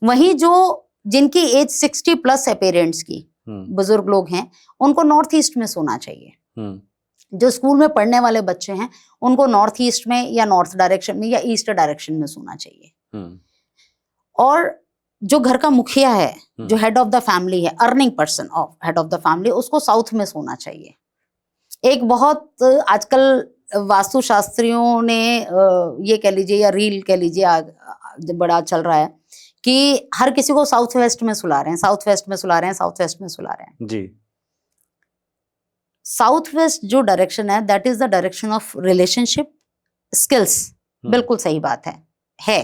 वहीं जो जिनकी एज 60 प्लस है, पेरेंट्स की, बुजुर्ग लोग हैं, उनको नॉर्थ ईस्ट में सोना चाहिए। जो स्कूल में पढ़ने वाले बच्चे हैं उनको नॉर्थ ईस्ट में या नॉर्थ डायरेक्शन में या ईस्ट डायरेक्शन में सोना चाहिए। और जो घर का मुखिया है, जो हेड ऑफ द फैमिली है, earning person of head of the family, उसको साउथ में सोना चाहिए। एक बहुत आजकल वास्तु शास्त्रियों ने ये कह लीजिए या रील कह लीजिए बड़ा चल रहा है कि हर किसी को साउथ वेस्ट में सुला रहे हैं, साउथ वेस्ट में सुला रहे हैं, साउथ वेस्ट में सुला रहे हैं जी। साउथ वेस्ट जो डायरेक्शन है, that is the direction of relationship, skills. बिल्कुल सही बात है।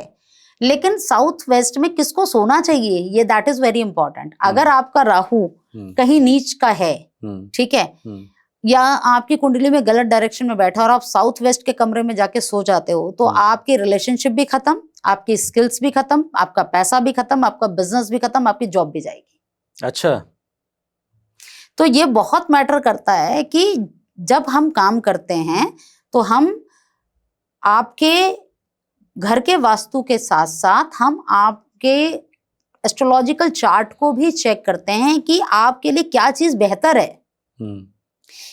लेकिन साउथ वेस्ट में किसको सोना चाहिए, ये दैट इज वेरी इंपॉर्टेंट। अगर आपका राहु कहीं नीच का है, ठीक है, या आपकी कुंडली में गलत डायरेक्शन में बैठा और आप साउथ वेस्ट के कमरे में जाके सो जाते हो, तो आपकी रिलेशनशिप भी खत्म, आपकी स्किल्स भी खत्म, आपका पैसा भी खत्म, आपका बिजनेस भी खत्म, आपकी जॉब भी जाएगी। अच्छा। तो ये बहुत मैटर करता है कि जब हम काम करते हैं तो हम आपके घर के वास्तु के साथ साथ हम आपके एस्ट्रोलॉजिकल चार्ट को भी चेक करते हैं कि आपके लिए क्या चीज बेहतर है।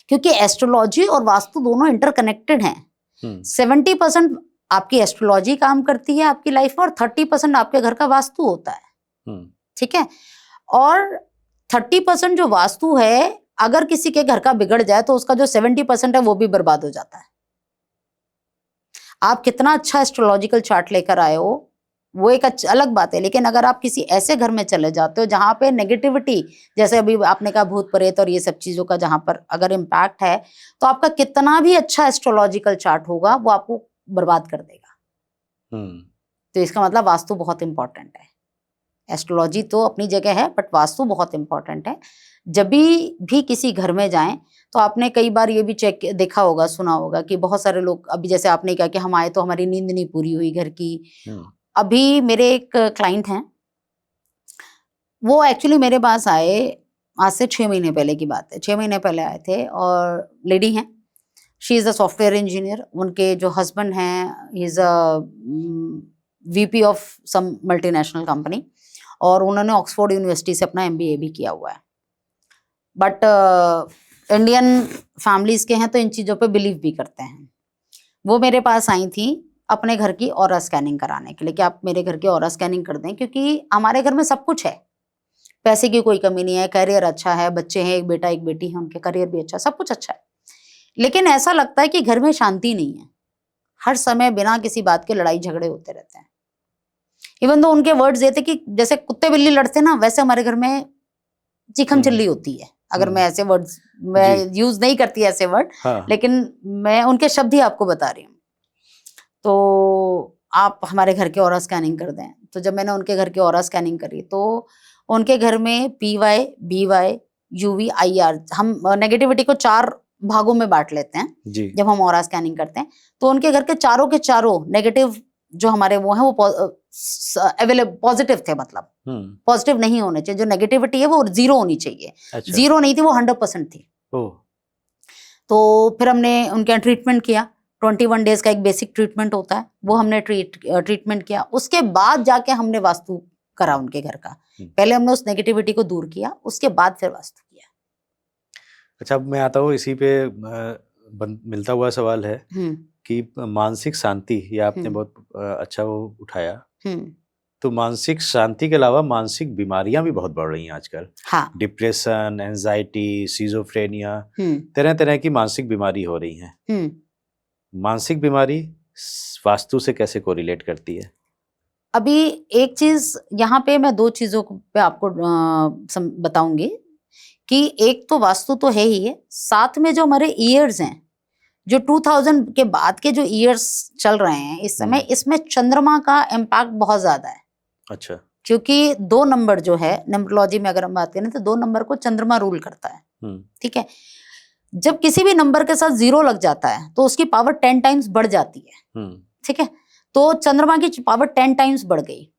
क्योंकि एस्ट्रोलॉजी और वास्तु दोनों इंटरकनेक्टेड हैं। 70% आपकी एस्ट्रोलॉजी काम करती है आपकी लाइफ में और 30% आपके घर का वास्तु होता है। ठीक है, और 30% जो वास्तु है, अगर किसी के घर का बिगड़ जाए तो उसका जो 70% है वो भी बर्बाद हो जाता है। आप कितना अच्छा एस्ट्रोलॉजिकल चार्ट लेकर आए हो वो एक अलग बात है, लेकिन अगर आप किसी ऐसे घर में चले जाते हो जहां पे नेगेटिविटी, जैसे अभी आपने कहा भूत प्रेत और ये सब चीजों का जहां पर अगर इम्पैक्ट है, तो आपका कितना भी अच्छा एस्ट्रोलॉजिकल चार्ट होगा वो आपको बर्बाद कर देगा। तो इसका मतलब वास्तु बहुत इंपॉर्टेंट है। एस्ट्रोलॉजी तो अपनी जगह है, बट वास्तु बहुत इंपॉर्टेंट है। जब भी किसी घर में जाएं तो आपने कई बार ये भी चेक देखा होगा, सुना होगा कि बहुत सारे लोग, अभी जैसे आपने कहा कि हम आए तो हमारी नींद नहीं पूरी हुई घर की। अभी मेरे एक क्लाइंट हैं, वो एक्चुअली मेरे पास आए आज से 6 महीने पहले की बात है। 6 महीने पहले आए थे और लेडी हैं, she is a software engineer. उनके जो हस्बैंड हैं, he is a VP of some multinational company, और उन्होंने ऑक्सफोर्ड यूनिवर्सिटी से अपना MBA भी किया हुआ है। बट इंडियन फैमिलीज के हैं तो इन चीज़ों पे बिलीव भी करते हैं। वो मेरे पास आई थी अपने घर की ऑरा स्कैनिंग कराने के लिए कि आप मेरे घर की ऑरा स्कैनिंग कर दें, क्योंकि हमारे घर में सब कुछ है, पैसे की कोई कमी नहीं है, करियर अच्छा है, बच्चे हैं, एक बेटा एक बेटी है, उनके करियर भी अच्छा, सब कुछ अच्छा है, लेकिन ऐसा लगता है कि घर में शांति नहीं है। हर समय बिना किसी बात के लड़ाई झगड़े होते रहते हैं। इवन तो उनके वर्ड्स ये थे कि जैसे कुत्ते बिल्ली लड़ते ना, वैसे हमारे घर में चिखम चिल्ली होती है। अगर मैं ऐसे वर्ड्स, मैं यूज नहीं करती ऐसे वर्ड, लेकिन मैं उनके शब्द ही आपको बता रही हूँ। तो आप हमारे घर के ऑरा स्कैनिंग कर दें। तो जब मैंने उनके घर की ऑरा स्कैनिंग करी तो उनके घर में PY, BY, UV, IR, हम नेगेटिविटी को 4 भागों में बांट लेते हैं जब हम ऑरा स्कैनिंग करते हैं। तो उनके घर के चारों नेगेटिव जो हमारे वो हैं वो पॉजिटिव थे, मतलब पॉजिटिव नहीं होने चाहिए। जो नेगेटिविटी है वो 0 होनी चाहिए। अच्छा। 0 नहीं थी, वो 100% थी। तो फिर हमने उनके यहाँ ट्रीटमेंट किया। 21 डेज का एक बेसिक ट्रीटमेंट होता है, वो हमने ट्रीटमेंट किया। उसके बाद जाके हमने वास्तु करा उनके घर का। पहले हमने उस नेगेटिविटी को दूर किया, उसके बाद फिर वास्तु किया। अच्छा, अब मैं आता हूँ इसी पे मिलता हुआ सवाल है कि मानसिक शांति, ये आपने बहुत अच्छा वो उठाया। तो मानसिक शांति के अलावा मानसिक बीमारियां भी बहुत बढ़ रही हैं आजकल। हाँ। डिप्रेशन, एंजाइटी, सिजोफ्रेनिया, तरह तरह की मानसिक बीमारी हो रही हैं। मानसिक बीमारी वास्तु से कैसे कोरिलेट करती है? अभी एक चीज यहाँ पे मैं 2 चीजों पे आपको बताऊंगी कि एक तो वास्तु तो है ही है, साथ में जो हमारे ईयर्स हैं, जो 2000 के बाद के जो ईयर्स चल रहे हैं इस समय, इसमें चंद्रमा का इम्पैक्ट बहुत ज्यादा है। अच्छा। क्योंकि 2 नंबर जो है न्यूमरोलॉजी में अगर हम बात करें तो 2 नंबर को चंद्रमा रूल करता है। ठीक है, जब किसी भी नंबर के साथ 0 लग जाता है तो उसकी पावर 10 टाइम्स बढ़ जाती है। ठीक है, तो चंद्रमा की पावर 10 टाइम्स बढ़ गई।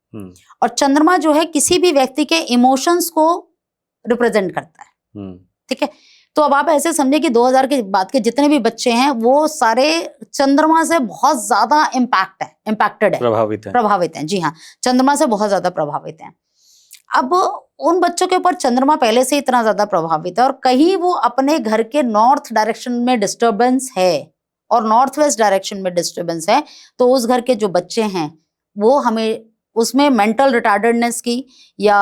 और चंद्रमा जो है किसी भी व्यक्ति के इमोशंस को रिप्रेजेंट करता है। ठीक है, तो अब आप ऐसे समझे कि 2000 के बाद के जितने भी बच्चे हैं वो सारे चंद्रमा से बहुत ज्यादा इम्पैक्टेड है, प्रभावित हैं। जी हाँ, चंद्रमा से बहुत ज्यादा प्रभावित हैं। अब उन बच्चों के ऊपर चंद्रमा पहले से इतना ज्यादा प्रभावित है, और कहीं वो अपने घर के नॉर्थ डायरेक्शन में डिस्टर्बेंस है और नॉर्थ वेस्ट डायरेक्शन में डिस्टर्बेंस है, तो उस घर के जो बच्चे हैं वो हमें उसमें मेंटल रिटार्डेडनेस की या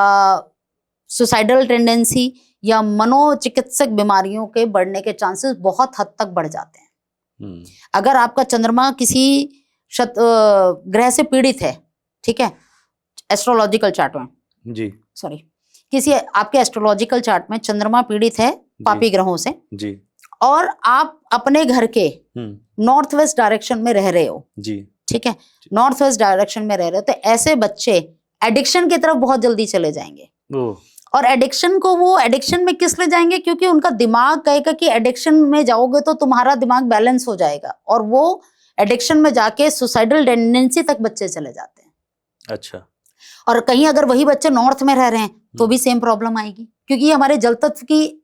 सुसाइडल टेंडेंसी या मनोचिकित्सक बीमारियों के बढ़ने के चांसेस बहुत हद तक बढ़ जाते हैं। अगर आपका चंद्रमा किसी ग्रह से पीड़ित है, ठीक है, एस्ट्रोलॉजिकल चार्ट में किसी आपके एस्ट्रोलॉजिकल चार्ट में चंद्रमा पीड़ित है पापी ग्रहों से जी, और आप अपने घर के नॉर्थ वेस्ट डायरेक्शन में रह रहे हो जी, ठीक है, नॉर्थ वेस्ट डायरेक्शन में रह रहे हो, तो ऐसे बच्चे एडिक्शन की तरफ बहुत जल्दी चले जाएंगे। और एडिक्शन में किस लिए जाएंगे? क्योंकि उनका दिमाग कहेगा कि एडिक्शन में जाओगे तो तुम्हारा दिमाग बैलेंस हो जाएगा, और वो एडिक्शन में जाके सुसाइडल टेंडेंसी तक बच्चे चले जाते हैं। अच्छा। और कहीं अगर वही बच्चे नॉर्थ में रह रहे हैं तो भी सेम प्रॉब्लम आएगी, क्योंकि ये हमारे जल तत्व की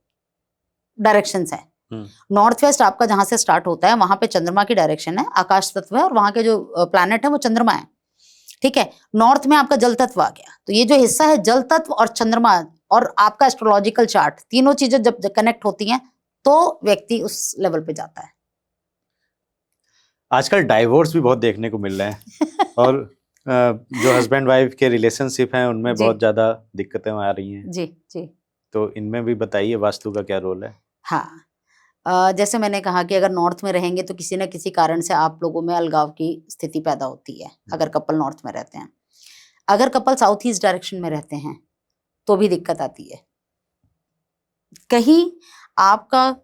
डायरेक्शंस है। नॉर्थ वेस्ट आपका जहां से स्टार्ट होता है वहां पे चंद्रमा की डायरेक्शन है, आकाश तत्व है, और वहां के जो प्लैनेट है वो चंद्रमा है। ठीक है, नॉर्थ में आपका जल तत्व आ गया, तो ये जो हिस्सा है जल तत्व और चंद्रमा और आपका एस्ट्रोलॉजिकल चार्ट, तीनों चीजें जब कनेक्ट होती हैं तो व्यक्ति उस लेवल पे जाता है। आजकल डाइवोर्स भी बहुत देखने को मिल रहे हैं और जो हस्बैंड वाइफ के रिलेशनशिप हैं उनमें बहुत ज्यादा दिक्कतें आ रही हैं। जी जी, तो इनमें भी बताइए वास्तु का क्या रोल है? हाँ, जैसे मैंने कहा कि अगर नॉर्थ में रहेंगे तो किसी न किसी कारण से आप लोगों में अलगाव की स्थिति पैदा होती है, अगर कपल नॉर्थ में रहते हैं। अगर कपल साउथ ईस्ट डायरेक्शन में रहते हैं तो भी दिक्कत आती है। कहीं आपका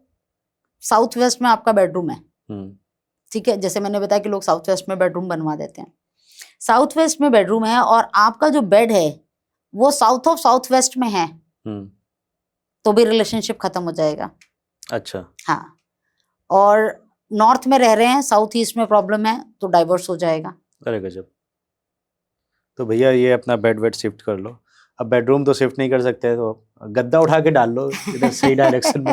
साउथ वेस्ट में आपका बेडरूम है, ठीक है, जैसे मैंने बताया कि लोग साउथ वेस्ट में बेडरूम बनवा देते हैं। साउथ वेस्ट में बेडरूम है और आपका जो बेड है वो साउथ ऑफ साउथ वेस्ट में है, तो भी रिलेशनशिप खत्म हो जाएगा। अच्छा। हाँ, और नॉर्थ में रह रहे हैं, साउथ ईस्ट में प्रॉब्लम है, तो डाइवोर्स हो जाएगा। अरे गजब। तो भैया ये अपना बेड वेड शिफ्ट कर लो। अब बेडरूम तो शिफ्ट नहीं कर सकते, तो गद्दा उठा के डाल लो इधर सही डायरेक्शन में,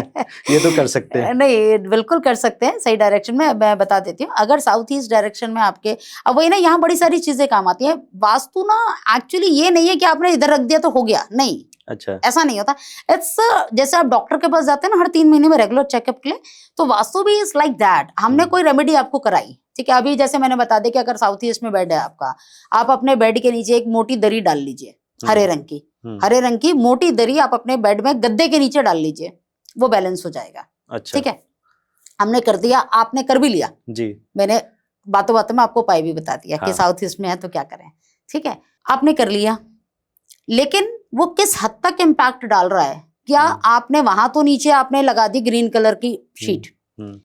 ये तो कर सकते हैं। नहीं, बिल्कुल कर सकते हैं सही डायरेक्शन में। मैं बता देती हूँ, अगर साउथ ईस्ट डायरेक्शन में आपके, अब वही ना, यहाँ बड़ी सारी चीजें काम आती हैं। वास्तु ना एक्चुअली ये नहीं है कि आपने इधर रख दिया तो हो गया, नहीं। अच्छा, ऐसा नहीं होता। इट्स जैसे आप डॉक्टर के पास जाते हैं ना हर 3 महीने में रेगुलर चेकअप के लिए, तो वास्तु भी इज लाइक दैट। हमने कोई रेमेडी आपको कराई, ठीक है, अभी जैसे मैंने बता दिया कि अगर साउथ ईस्ट में बेड है आपका, आप अपने बेड के नीचे एक मोटी दरी डाल लीजिए, हरे रंग की मोटी दरी आप अपने बेड में गद्दे के नीचे डाल लीजिए, वो बैलेंस हो जाएगा। अच्छा। ठीक है, हमने कर दिया, आपने कर भी लिया जी, मैंने बातों बातों में आपको उपाय भी बता दिया कि साउथ ईस्ट में है तो क्या करें। ठीक है, आपने कर लिया, लेकिन वो किस हद तक इम्पैक्ट डाल रहा है? क्या आपने वहां तो नीचे आपने लगा दी ग्रीन कलर की शीट,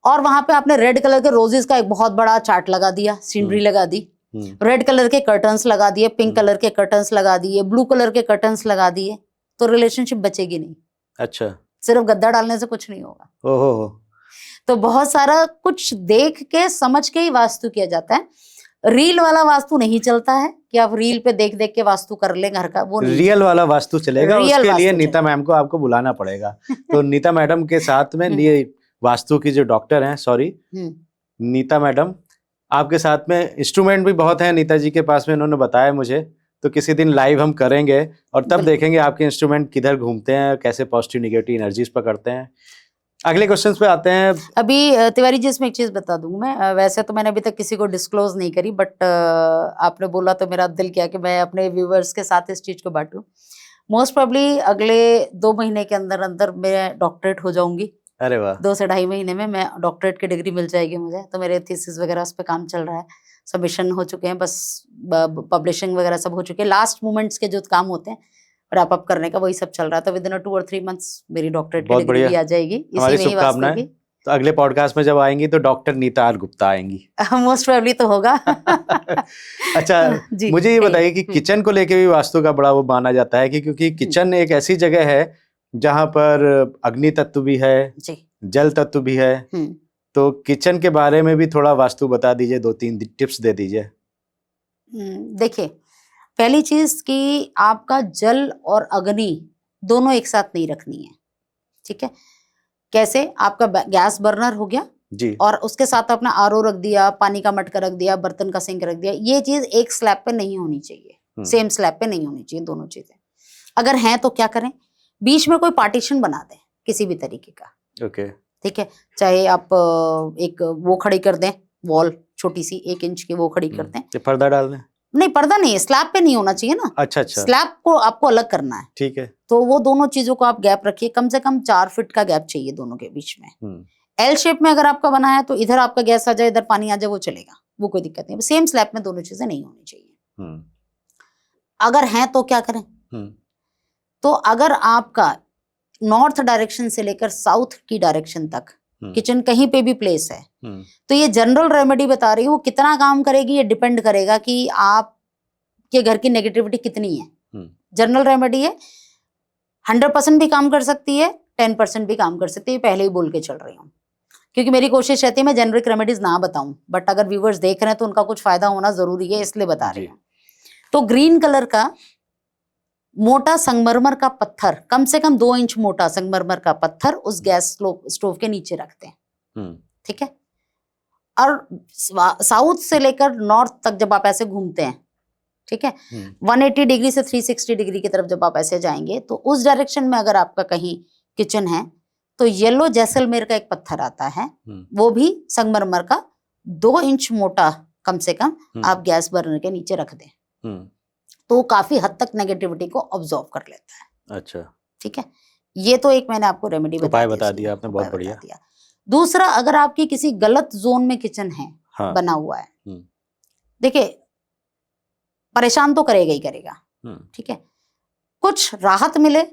और वहां पे आपने रेड कलर के रोजेस का एक बहुत बड़ा चार्ट लगा दिया, सीनरी लगा दी, रेड कलर के कर्टन्स लगा दिए, पिंक कलर के कर्टन्स लगा दिए, ब्लू कलर के कर्टन्स लगा दिए, तो रिलेशनशिप बचेगी नहीं। अच्छा, सिर्फ गद्दा डालने से कुछ नहीं होगा। ओहो। तो बहुत सारा कुछ देख के समझ के ही वास्तु किया जाता है। रील वाला वास्तु नहीं चलता है कि आप रील पे देख देख के वास्तु कर ले घर का, वो नहीं। रियल वाला वास्तु चलेगा, उसके लिए नीता मैम को आपको बुलाना पड़ेगा। तो नीता मैडम के साथ में ये वास्तु की जो डॉक्टर हैं, सॉरी नीता मैडम, आपके साथ में इंस्ट्रूमेंट भी बहुत है नीता जी के पास में, इन्होंने बताया मुझे। तो किसी दिन लाइव हम करेंगे और तब देखेंगे आपके इंस्ट्रूमेंट किधर घूमते हैं, कैसे पॉजिटिव निगेटिव एनर्जीज पकड़ते हैं। अगले क्वेश्चन पे आते हैं। अभी तिवारी जी, इसमें एक चीज बता दूं मैं, वैसे तो मैंने अभी तक किसी को डिस्क्लोज नहीं करी, बट आपने बोला तो मेरा दिल किया कि मैं अपने व्यूवर्स के साथ इस चीज को बांटूं। मोस्ट प्रोबेबली अगले 2 महीने के अंदर अंदर मैं डॉक्टरेट हो जाऊंगी। अरे वाह। 2 से 2.5 महीने में मैं डॉक्टरेट की डिग्री मिल जाएगी मुझे। तो मेरे थीसिस वगैरह उस पर काम चल रहा है, सबमिशन हो चुके हैं, बस पब्लिशिंग वगैरह सब हो चुके हैं। लास्ट मोमेंट्स के जो काम होते हैं रैप अप करने का वही सब चल रहा था। विद इन 2 और 3 मंथ्स मेरी डॉक्टरेट की बहुत डिग्री बढ़िया। भी आ जाएगी इसी हमारी में ही, वास्तु शुभकामनाएं। की। तो अगले पॉडकास्ट में जब आएंगी तो डॉक्टर नीता आर गुप्ता आएंगी। मोस्ट प्रोबेबली तो होगा। अच्छा, जी मुझे ये कहिए। बताइए कि किचन को लेके भी वास्तु का बड़ा वो माना जाता है कि क्योंकि किचन एक ऐसी जगह है जहां पर अग्नि तत्व भी है, जी। जल तत्व भी है, हम्म। तो किचन के बारे में भी थोड़ा वास्तु बता दीजिए, 2-3 टिप्स दे दीजिए। देखिए, पहली चीज कि आपका जल और अग्नि दोनों एक साथ नहीं रखनी है, ठीक है। कैसे? आपका गैस बर्नर हो गया जी। और उसके साथ अपना आरओ रख दिया, पानी का मटका रख दिया, बर्तन का सिंक रख दिया, ये चीज एक स्लैब पे नहीं होनी चाहिए, सेम स्लैब पे नहीं होनी चाहिए दोनों चीजें। अगर हैं तो क्या करें, बीच में कोई पार्टीशन बना दें किसी भी तरीके का। ओके। ठीक है, चाहे आप एक वो खड़ी कर दें, वॉल छोटी सी 1 इंच की वो खड़ी कर दें। ये पर्दा डाल दें? नहीं, पर्दा नहीं है, स्लैब पे नहीं होना चाहिए ना। अच्छा अच्छा, स्लैब को आपको अलग करना है। ठीक है। तो वो दोनों चीजों को आप गैप रखिए, कम से कम 4 फीट का गैप चाहिए दोनों के बीच में। एल शेप में अगर आपका बना है तो इधर आपका गैस आ जाए, इधर पानी आ जाए, वो चलेगा, वो कोई दिक्कत नहीं। सेम स्लैब में दोनों चीजें नहीं होनी चाहिए। अगर हैं तो क्या करें, तो अगर आपका नॉर्थ डायरेक्शन से लेकर साउथ की डायरेक्शन तक किचन कहीं पे भी प्लेस है, तो ये जनरल रेमेडी बता रही हूँ। कितना काम करेगी ये डिपेंड करेगा कि आपके घर की नेगेटिविटी कितनी है। जनरल रेमेडी है, 100% भी काम कर सकती है, 10% भी काम कर सकती है, पहले ही बोल के चल रही हूँ। क्योंकि मेरी कोशिश रहती है मैं जेनरिक रेमेडीज ना बताऊं, बट अगर व्यूवर्स देख रहे हैं तो उनका कुछ फायदा होना जरूरी है, इसलिए बता रही हूँ। तो ग्रीन कलर का मोटा संगमरमर का पत्थर, कम से कम 2 इंच मोटा संगमरमर का पत्थर उस गैस स्टोव के नीचे रखते हैं, ठीक है। और साउथ से लेकर नॉर्थ तक जब आप ऐसे घूमते हैं, ठीक है, 180 डिग्री से 360 डिग्री की तरफ जब आप ऐसे जाएंगे तो उस डायरेक्शन में अगर आपका कहीं किचन है तो येलो जैसलमेर का एक पत्थर आता है, वो भी संगमरमर का 2 इंच मोटा कम से कम आप गैस बर्नर के नीचे रख दें, तो काफी हद तक नेगेटिविटी को ऑब्जॉर्व कर लेता है। अच्छा, ठीक है। ये तो एक मैंने आपको रेमेडी बता दिया आपने, बहुत बढ़िया। दूसरा, अगर आपकी किसी गलत जोन में किचन है, बना हुआ है, देखिए परेशान तो करेगा ही करेगा, ठीक है। कुछ राहत मिले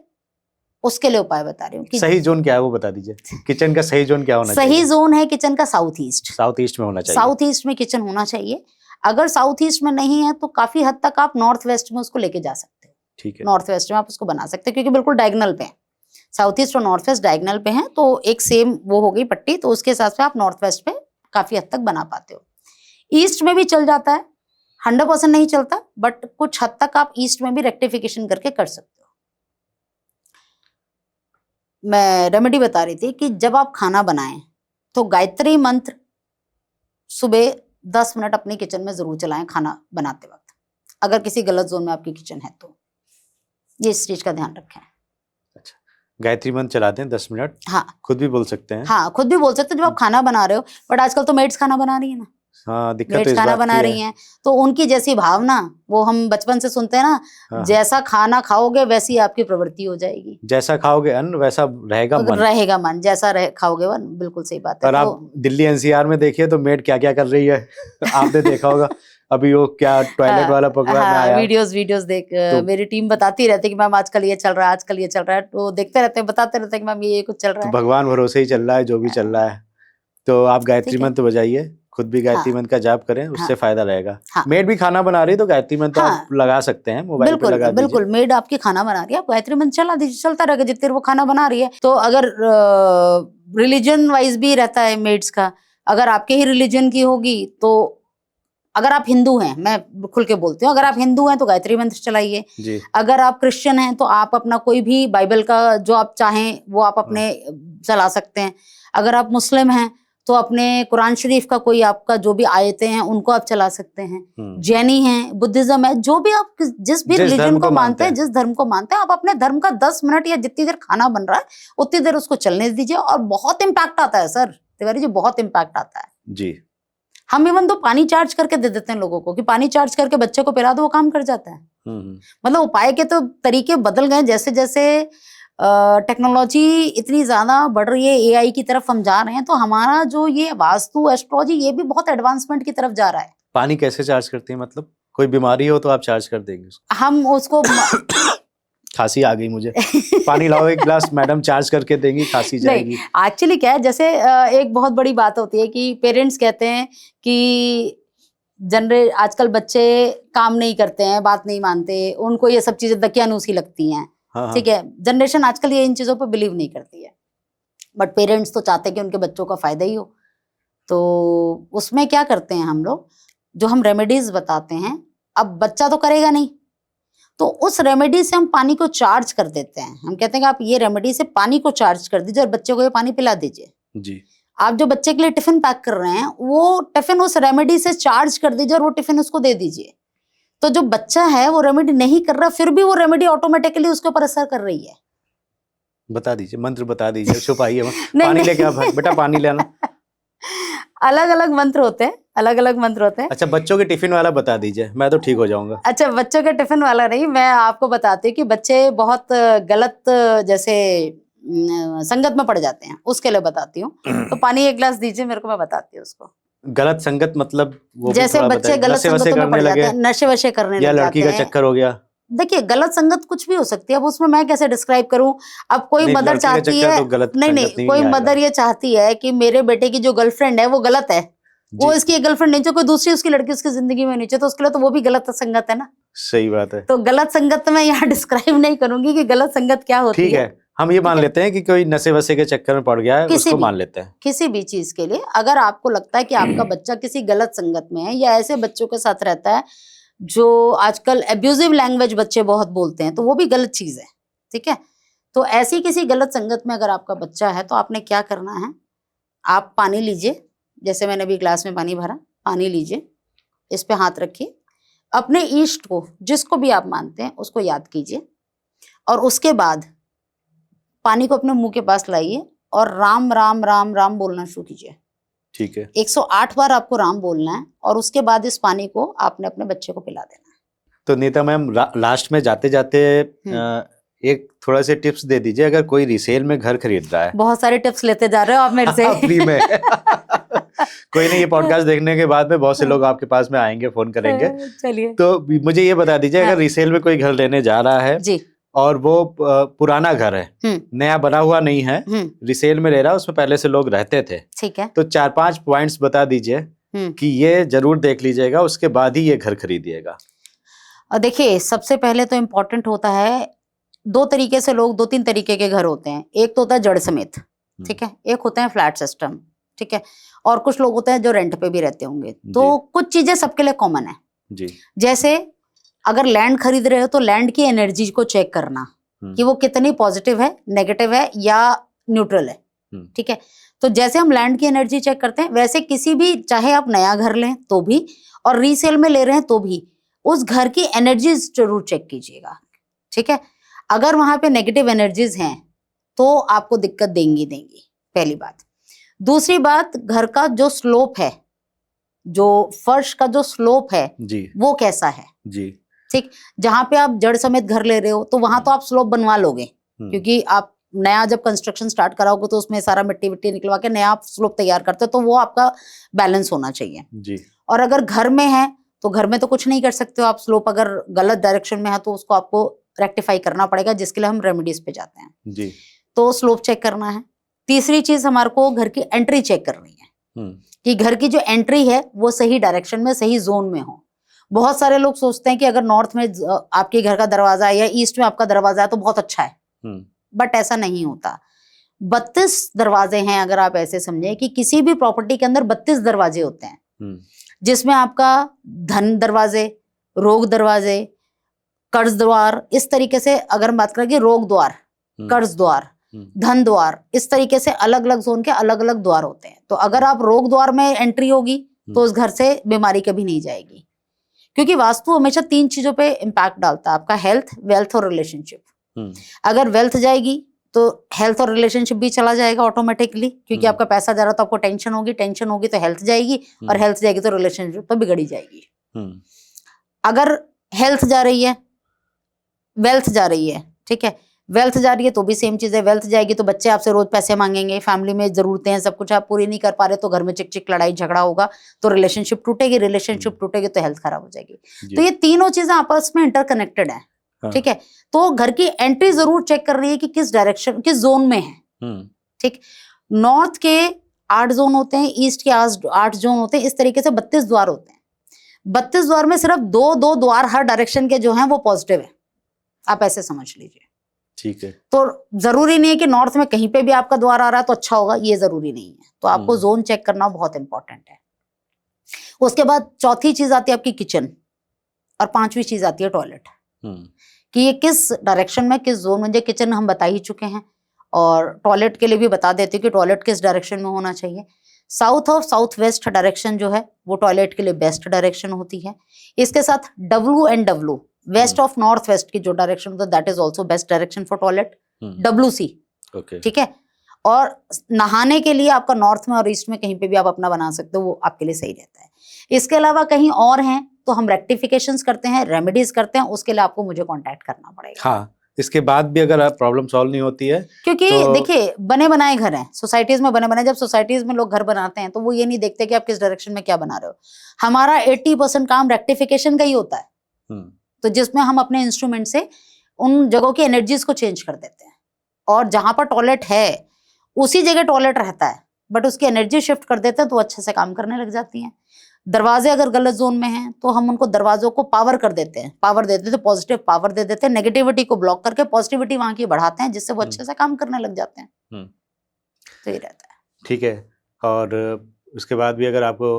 उसके लिए उपाय बता रही हूँ कि सही जोन क्या है वो बता दीजिए। किचन का सही जोन क्या होना चाहिए? सही जोन है किचन का साउथ ईस्ट। साउथ ईस्ट में होना चाहिए। साउथ ईस्ट में किचन होना चाहिए। अगर साउथ ईस्ट में नहीं है तो काफी हद तक आप नॉर्थ वेस्ट में उसको लेके जा सकते हो, ठीक है। नॉर्थ वेस्ट में आप उसको बना सकते हो क्योंकि बिल्कुल डायगोनल पे है, साउथ ईस्ट और नॉर्थ वेस्ट डायगोनल पे हैं, तो एक सेम वो हो गई पट्टी, तो उसके हिसाब से आप नॉर्थ वेस्ट पे काफी हद तक बना पाते हो। ईस्ट में भी चल जाता है, 100% नहीं चलता, बट कुछ हद तक आप ईस्ट में भी रेक्टिफिकेशन करके कर सकते हो। मैं रेमेडी बता रही थी कि जब आप खाना बनाएं तो गायत्री मंत्र सुबह 10 मिनट अपने किचन में जरूर चलाएं खाना बनाते वक्त, अगर किसी गलत जोन में आपकी किचन है तो ये इस चीज का ध्यान रखें। अच्छा, गायत्री मंत्र चलाते हैं 10 मिनट? हाँ, खुद भी बोल सकते हैं? हाँ, खुद भी बोल सकते हैं जब आप खाना बना रहे हो, बट आजकल तो मेड्स खाना बना रही है ना। हाँ, दिक्कत तो इस खाना बना रही हैं, तो उनकी जैसी भावना, वो हम बचपन से सुनते हैं ना, हाँ, जैसा खाना खाओगे वैसी आपकी प्रवृत्ति हो जाएगी। जैसा खाओगे अन्न वैसा रहेगा मन। रहेगा मन, जैसा खाओगे वन, बिल्कुल सही बात है। और तो, आप दिल्ली एनसीआर में देखिए तो मेड क्या क्या कर रही है आपने देखा होगा अभी वो क्या टॉयलेट वाला प्रोग्राम में आया, वीडियोस देख तो, मेरी टीम बताती रहती है कि मैम आजकल ये चल रहा है, आजकल ये चल रहा है, तो देखते रहते हैं, बताते रहते हैं कि मैम ये कुछ चल रहा है। भगवान भरोसे ही चल रहा है जो भी चल रहा है। तो आप गायत्री मंत्र बजाइए, खुद भी गायत्री मंत्र का जाप करें, उससे फायदा रहेगा। मेड भी खाना बना रही है तो गायत्री मंत्र आप लगा सकते हैं, मोबाइल पे लगा दीजिए। बिल्कुल, मेड आपकी खाना बना रही है, आप गायत्री मंत्र चला दीजिए, चलता रहेगा जितनी देर वो खाना बना रही है। तो अगर रिलीजन वाइज भी रहता है मेड्स का, अगर आपके ही रिलीजन की होगी तो, अगर आप हिंदू हैं, मैं खुल के बोलती हूँ, अगर आप हिंदू हैं तो गायत्री मंत्र चलाइए। अगर आप क्रिश्चियन हैं तो आप अपना कोई भी बाइबल का जो आप चाहें वो आप अपने चला सकते हैं। अगर आप मुस्लिम हैं तो अपने कुरान शरीफ का कोई आपका जो भी आयतें हैं उनको आप चला सकते हैं। जैनी हैं, बुद्धिज्म है, जो भी आप जिस भी रिलीजन को मानते हैं, जिस धर्म को मानते हैं, आप अपने धर्म का 10 मिनट या जितनी देर खाना बन रहा है उतनी देर उसको चलने दीजिए, और बहुत इम्पैक्ट आता है सर तिवारी जी, बहुत इम्पैक्ट आता है जी। हम इवन तो पानी चार्ज करके दे देते हैं लोगों को कि पानी चार्ज करके बच्चे को पिला दो, वो काम कर जाता है। मतलब उपाय के तो तरीके बदल गए, जैसे जैसे टेक्नोलॉजी इतनी ज्यादा बढ़ रही है, एआई की तरफ हम जा रहे हैं, तो हमारा जो ये वास्तु एस्ट्रोलॉजी ये भी बहुत एडवांसमेंट की तरफ जा रहा है। पानी कैसे चार्ज करते हैं? मतलब कोई बीमारी हो तो आप चार्ज कर देंगे उसको? हम उसको खांसी आ गई मुझे, पानी लाओ एक गिलास, मैडम चार्ज करके देंगी, खांसी जाएगी। एक्चुअली क्या है, जैसे एक बहुत बड़ी बात होती है कि पेरेंट्स कहते हैं कि आजकल बच्चे काम नहीं करते हैं, बात नहीं मानते, उनको ये सब चीजें दकियानूसी लगती हैं। हाँ, ठीक है, जनरेशन आजकल ये इन चीजों पर बिलीव नहीं करती है, बट पेरेंट्स तो चाहते हैं कि उनके बच्चों का फायदा ही हो। तो उसमें क्या करते हैं हम लोग, जो हम रेमेडीज बताते हैं, अब बच्चा तो करेगा नहीं, तो उस रेमेडी से हम पानी को चार्ज कर देते हैं। हम कहते हैं कि आप ये रेमेडी से पानी को चार्ज कर दीजिए और बच्चे को ये पानी पिला दीजिए। जी। आप जो बच्चे के लिए टिफिन पैक कर रहे हैं, वो टिफिन उस रेमेडी से चार्ज कर दीजिए और वो टिफिन उसको दे दीजिए। तो जो बच्चा है वो रेमेडी नहीं कर रहा, फिर भी वो रेमेडी ऑटोमेटिकली उसके ऊपर असर कर रही है। बता दीजिए, मंत्र बता दीजिए, छुपाइए। पानी लेके आ बेटा, पानी लेना। अलग अलग मंत्र होते हैं, अलग अलग मंत्र होते हैं। अच्छा, बच्चों के टिफिन वाला बता दीजिए, मैं तो ठीक हो जाऊंगा। अच्छा, बच्चों के टिफिन वाला नहीं, मैं आपको बताती हूँ कि बच्चे बहुत गलत जैसे संगत में पड़ जाते हैं, उसके लिए बताती हूँ। तो पानी एक गिलास दीजिए मेरे को, मैं बताती हूँ उसको। गलत संगत मतलब वो जैसे बच्चे गलत संगतों में पड़ जाते हैं, नशे वशे करने या लग लड़की जाते का हैं। चक्कर हो गया। देखिए, गलत संगत कुछ भी हो सकती है, अब उसमें मैं कैसे डिस्क्राइब करूं। अब कोई मदर चाहती है, तो नहीं, कोई मदर ये चाहती है कि मेरे बेटे की जो गर्लफ्रेंड है वो गलत है, वो इसकी गर्लफ्रेंड नहीं चाहिए, कोई दूसरी उसकी लड़की उसकी जिंदगी में नहीं चाहिए, तो उसके लिए तो वो भी गलत संगत है ना। सही बात है। तो गलत संगत मैं यहाँ डिस्क्राइब नहीं करूंगी कि गलत संगत क्या होती है। ठीक है, हम ये मान लेते हैं कि कोई नशे वशे के चक्कर में पड़ गया है, उसको मान लेते हैं। किसी भी चीज के लिए अगर आपको लगता है कि आपका बच्चा किसी गलत संगत में है, या ऐसे बच्चों के साथ रहता है जो आजकल एब्यूजिव लैंग्वेज बच्चे बहुत बोलते हैं, तो वो भी गलत चीज है। ठीक है, तो ऐसी किसी गलत संगत में अगर आपका बच्चा है, तो आपने क्या करना है, आप पानी लीजिए, जैसे मैंने अभी ग्लास में पानी भरा, पानी लीजिए, इस पे हाथ रखिए, अपने इष्ट को, जिसको भी आप मानते हैं उसको याद कीजिए, और उसके बाद पानी को अपने मुंह के पास लाइए और राम राम राम राम बोलना शुरू कीजिए। ठीक है, 108 बार आपको राम बोलना है, और उसके बाद इस पानी को आपने अपने बच्चे को पिला देना है। तो नीता मैम, लास्ट में जाते जाते एक थोड़ा से टिप्स दे दीजिए, अगर कोई रिसेल में घर खरीद रहा है। बहुत सारे टिप्स लेते जा रहे हो आप मेरे से। फ्री में। कोई नहीं, ये पॉडकास्ट देखने के बाद में बहुत से लोग आपके पास में आएंगे, फोन करेंगे। चलिए, तो मुझे ये बता दीजिए, अगर रिसेल में कोई घर लेने जा रहा है जी, और वो पुराना घर है, नया बना हुआ नहीं है, रिसेल में ले रहा है, उसमें पहले से लोग रहते थे, ठीक है, तो 4-5 पॉइंट्स बता दीजिए कि ये जरूर देख लीजिएगा, उसके बाद ही ये घर खरीदिएगा। और देखिए, सबसे पहले तो इम्पोर्टेंट होता है, दो तरीके से लोग, 2-3 तरीके के घर होते हैं। एक तो होता है जड़ समेत, ठीक है, एक होता है फ्लैट सिस्टम, ठीक है, और कुछ लोग होते हैं जो रेंट पे भी रहते होंगे। तो कुछ चीजें सबके लिए कॉमन है जी। जैसे अगर लैंड खरीद रहे हो तो लैंड की एनर्जी को चेक करना कि वो कितनी पॉजिटिव है, नेगेटिव है या न्यूट्रल है। ठीक है, तो जैसे हम लैंड की एनर्जी चेक करते हैं, वैसे किसी भी, चाहे आप नया घर लें तो भी और रीसेल में ले रहे हैं तो भी, उस घर की एनर्जीज जरूर चेक कीजिएगा। ठीक है, अगर वहां पे नेगेटिव एनर्जीज हैं तो आपको दिक्कत देंगी, पहली बात। दूसरी बात, घर का जो स्लोप है, जो फर्श का जो स्लोप है जी, वो कैसा है जी। ठीक, जहां पे आप जड़ समेत घर ले रहे हो तो वहां तो आप स्लोप बनवा लोगे, क्योंकि आप नया जब कंस्ट्रक्शन स्टार्ट कराओगे तो उसमें सारा मिट्टी विट्टी निकलवा के नया आप स्लोप तैयार करते हो, तो वो आपका बैलेंस होना चाहिए जी। और अगर घर में है तो घर में तो कुछ नहीं कर सकते हो आप, स्लोप अगर गलत डायरेक्शन में है तो उसको आपको रेक्टिफाई करना पड़ेगा, जिसके लिए हम रेमेडीज पे जाते हैं जी। तो स्लोप चेक करना है। तीसरी चीज, हमारे को घर की एंट्री चेक करनी है कि घर की जो एंट्री है वो सही डायरेक्शन में, सही जोन में हो। बहुत सारे लोग सोचते हैं कि अगर नॉर्थ में आपके घर का दरवाजा है या ईस्ट में आपका दरवाजा है तो बहुत अच्छा है, बट ऐसा नहीं होता। 32 दरवाजे हैं, अगर आप ऐसे समझे कि किसी भी प्रॉपर्टी के अंदर 32 दरवाजे होते हैं, जिसमें आपका धन दरवाजे, रोग दरवाजे, कर्ज द्वार, इस तरीके से अगर हम बात करें कि रोग द्वार, कर्ज द्वार, धन द्वार, इस तरीके से अलग अलग जोन के अलग अलग द्वार होते हैं। तो अगर आप रोग द्वार में एंट्री होगी तो उस घर से बीमारी कभी नहीं जाएगी, क्योंकि वास्तु हमेशा 3 चीजों पे इम्पैक्ट डालता है, आपका हेल्थ, वेल्थ और रिलेशनशिप। अगर वेल्थ जाएगी तो हेल्थ और रिलेशनशिप भी चला जाएगा ऑटोमेटिकली, क्योंकि आपका पैसा जा रहा तो आपको टेंशन होगी, टेंशन होगी तो हेल्थ जाएगी, और हेल्थ जाएगी तो रिलेशनशिप तो बिगड़ी जाएगी। अगर हेल्थ जा रही है, वेल्थ जा रही है, ठीक है, वेल्थ जा रही है तो भी सेम चीज है, वेल्थ जाएगी तो बच्चे आपसे रोज पैसे मांगेंगे, फैमिली में जरूरतें हैं, सब कुछ आप पूरी नहीं कर पा रहे तो घर में चिक चिक लड़ाई झगड़ा होगा, तो रिलेशनशिप टूटेगी, रिलेशनशिप टूटेगी तो हेल्थ खराब हो जाएगी। तो ये तीनों चीजें आपस में इंटरकनेक्टेड है। हाँ। ठीक है, तो घर की एंट्री जरूर चेक कर रही है कि किस डायरेक्शन, किस जोन में है। ठीक, नॉर्थ के 8 जोन होते हैं, ईस्ट के 8 जोन होते हैं, इस तरीके से 32 द्वार होते हैं। 32 द्वार में सिर्फ 2 द्वार हर डायरेक्शन के जो हैं वो पॉजिटिव है, आप ऐसे समझ लीजिए। ठीक है। तो जरूरी नहीं है कि नॉर्थ में कहीं पे भी आपका द्वार आ रहा है तो अच्छा होगा, ये जरूरी नहीं है। तो आपको जोन चेक करना बहुत इंपॉर्टेंट है। उसके बाद चौथी चीज आती है आपकी किचन, और 5वीं चीज आती है टॉयलेट, कि ये किस डायरेक्शन में, किस जोन में। जो किचन हम बता ही चुके हैं, और टॉयलेट के लिए भी बता देते हैं कि टॉयलेट किस डायरेक्शन में होना चाहिए। साउथ और साउथ वेस्ट डायरेक्शन जो है वो टॉयलेट के लिए बेस्ट डायरेक्शन होती है। इसके साथ WNW, west of north west की जो डायरेक्शन होता है, that is also best direction for toilet. WC, ठीक है। और नहाने के लिए आपका नॉर्थ में और ईस्ट में कहीं पे भी आप अपना बना सकते हो, वो आपके लिए सही रहता है। इसके अलावा कहीं और हैं तो हम रेक्टिफिकेशंस करते हैं, रेमेडीज करते हैं, उसके लिए आपको मुझे कांटेक्ट करना पड़ेगा। हाँ, इसके बाद भी अगर प्रॉब्लम सॉल्व नहीं होती है, क्योंकि तो देखिए बने बनाए घर हैं, सोसाइटीज में बने बनाए, जब सोसाइटीज में लोग घर बनाते हैं तो वो ये नहीं देखते कि आप किस डायरेक्शन में क्या बना रहे हो। हमारा 80% काम रेक्टिफिकेशन का ही होता है, तो जिसमें हम अपने इंस्ट्रूमेंट से उन जगहों की एनर्जीज को चेंज कर देते हैं, और जहां पर टॉयलेट है उसी जगह टॉयलेट रहता है, बट उसकी एनर्जी शिफ्ट कर देते हैं तो अच्छे से काम करने लग जाती हैं। दरवाजे अगर गलत जोन में हैं तो हम उनको दरवाजों को पावर कर देते हैं, पावर देते हैं, पॉजिटिव पावर दे देते हैं, नेगेटिविटी को ब्लॉक करके पॉजिटिविटी वहां की बढ़ाते हैं, जिससे वो अच्छे से काम करने लग जाते हैं। तो ये रहता है। ठीक है। और उसके बाद भी अगर आपको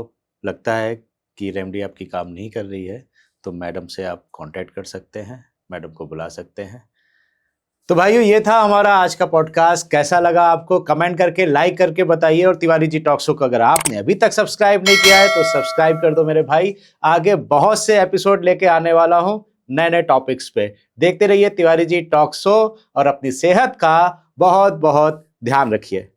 लगता है कि रेमेडी आपकी काम नहीं कर रही है तो मैडम से आप कांटेक्ट कर सकते हैं, मैडम को बुला सकते हैं। तो भाइयों, ये था हमारा आज का पॉडकास्ट। कैसा लगा आपको कमेंट करके, लाइक करके बताइए। और तिवारी जी टॉक शो को अगर आपने अभी तक सब्सक्राइब नहीं किया है तो सब्सक्राइब कर दो मेरे भाई। आगे बहुत से एपिसोड लेके आने वाला हूं नए नए टॉपिक्स पे। देखते रहिए तिवारी जी टॉक शो, और अपनी सेहत का बहुत बहुत ध्यान रखिए।